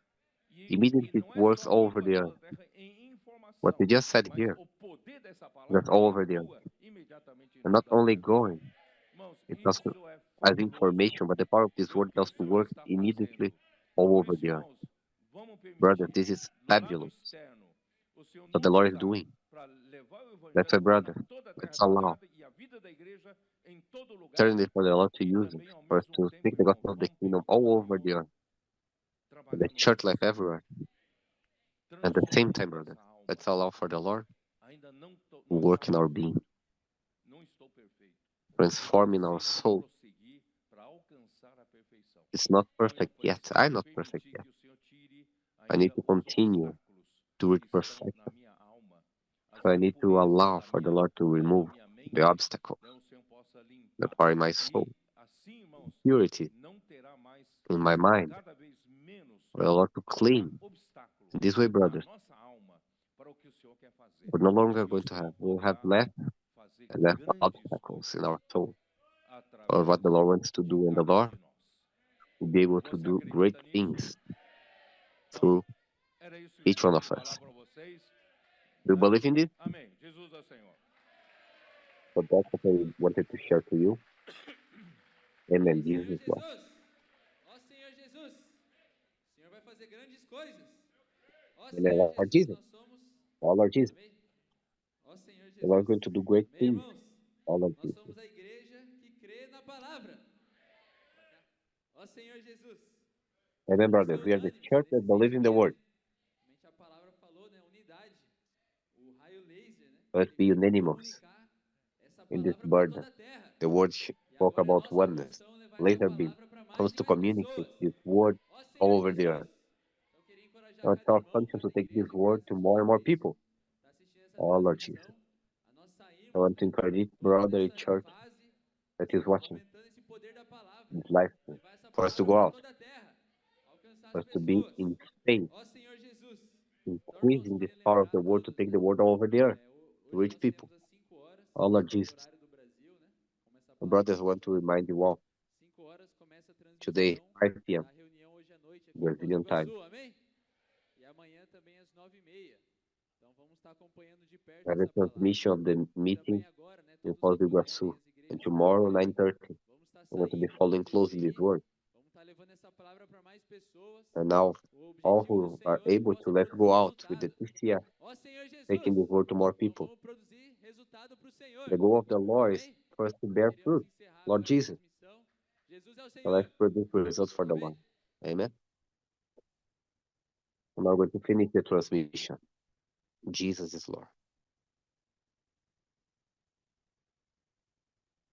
E Immediately it não é works só all ir over para the toda earth. a terra em informação, What we just said mas here, o poder dessa palavra that's all over the earth. atua imediatamente em And not toda a only terra. going, Irmãos, it's also isso é as fabuloso information, but the power of this ver o word que o also Senhor works está immediately fazendo all over the earth. Brother, this is fabulous. What the Lord is doing. That's why, brother, let's allow certainly for the Lord to use us, for us to speak the gospel of the kingdom all over the earth, the church life everywhere. At the same time, brother, let's allow for the Lord to work in our being, transforming our soul. It's not perfect yet. I'm not perfect yet. I need to continue to reach perfection. So I need to allow for the Lord to remove the obstacles that are in my soul, purity in my mind, for the Lord to clean. In this way, brothers, we're no longer going to have, we'll have less and less obstacles in our soul for what the Lord wants to do, and the Lord will be able to do great things through each one of us. Do you believe in this? But that's what I wanted to share to you. Amen. Jesus is Lord. Ó Senhor Jesus, o Senhor vai fazer grandes coisas. Ó Amen. Senhor Lord Jesus, Jesus. nós somos. Oh, Lord Jesus. Amém? Ó Senhor The Lord is Jesus. going to do great Amém, things. irmãos? Oh, Lord Nós Jesus. somos a igreja que crê na palavra. Ó Senhor Jesus. Amen, brother. We are the church that believes in the word. Realmente a palavra falou, né? Unidade. O raio laser, né? Let's be Ele veio unanimous comunicar essa in this palavra para burden. toda a terra. The word E spoke agora é about nossa oneness. função levar essa Laser beam palavra para mais comes e to mais communicate pessoas. this word Ó all Senhor over the Jesus. earth. Então queria encorajar Now it's cada our irmão, function cada to take this igreja que word está to more and more people. assistindo essa Oh, Lord Jesus. transmissão, a nós sairmos, I want to né, encourage each toda brother, each nessa church fase, that is watching aumentando esse poder da palavra. this live stream, Levar essa for us to palavra go para out, toda a terra, alcançar for as us to be pessoas. in faith, Ó Senhor Jesus. Então, irmãos, increasing this queria power of lembrar the a word to todos, take né, the word all over the earth, to hoje reach nós people. teremos às 5 horas, Oh, Lord no Jesus. horário do Brasil, né? Como essa The palavra brothers want to falou, remind you all, 5 horas começa a today, transmissão 5 p.m. da reunião hoje à noite aqui em Foz do Brazilian time. Iguaçu, amém? E amanhã também às 9h30. Então vamos estar acompanhando de perto I have a essa palavra. transmission of the E meeting também agora, né, in todos Foz do acompanhem Iguaçu. as igrejas And tomorrow, também. 9:30, Vamos estar I'm going to be saindo following do closely this CI, word. vamos estar levando essa palavra para mais pessoas. And now, O all objetivo do who are Senhor é que able to possa let's go produzir out with the resultado. TCF, Ó Senhor Jesus, taking this word to more então people. vamos produzir resultado para o Senhor. The goal of the Lord is Amém? for us to bear Queríamos fruit. encerrar Lord agora a Jesus. transmissão. Jesus é o So let's Senhor. produce results for the Amém? Lord. Amen. I'm now going to finish the transmission. Jesus is Lord.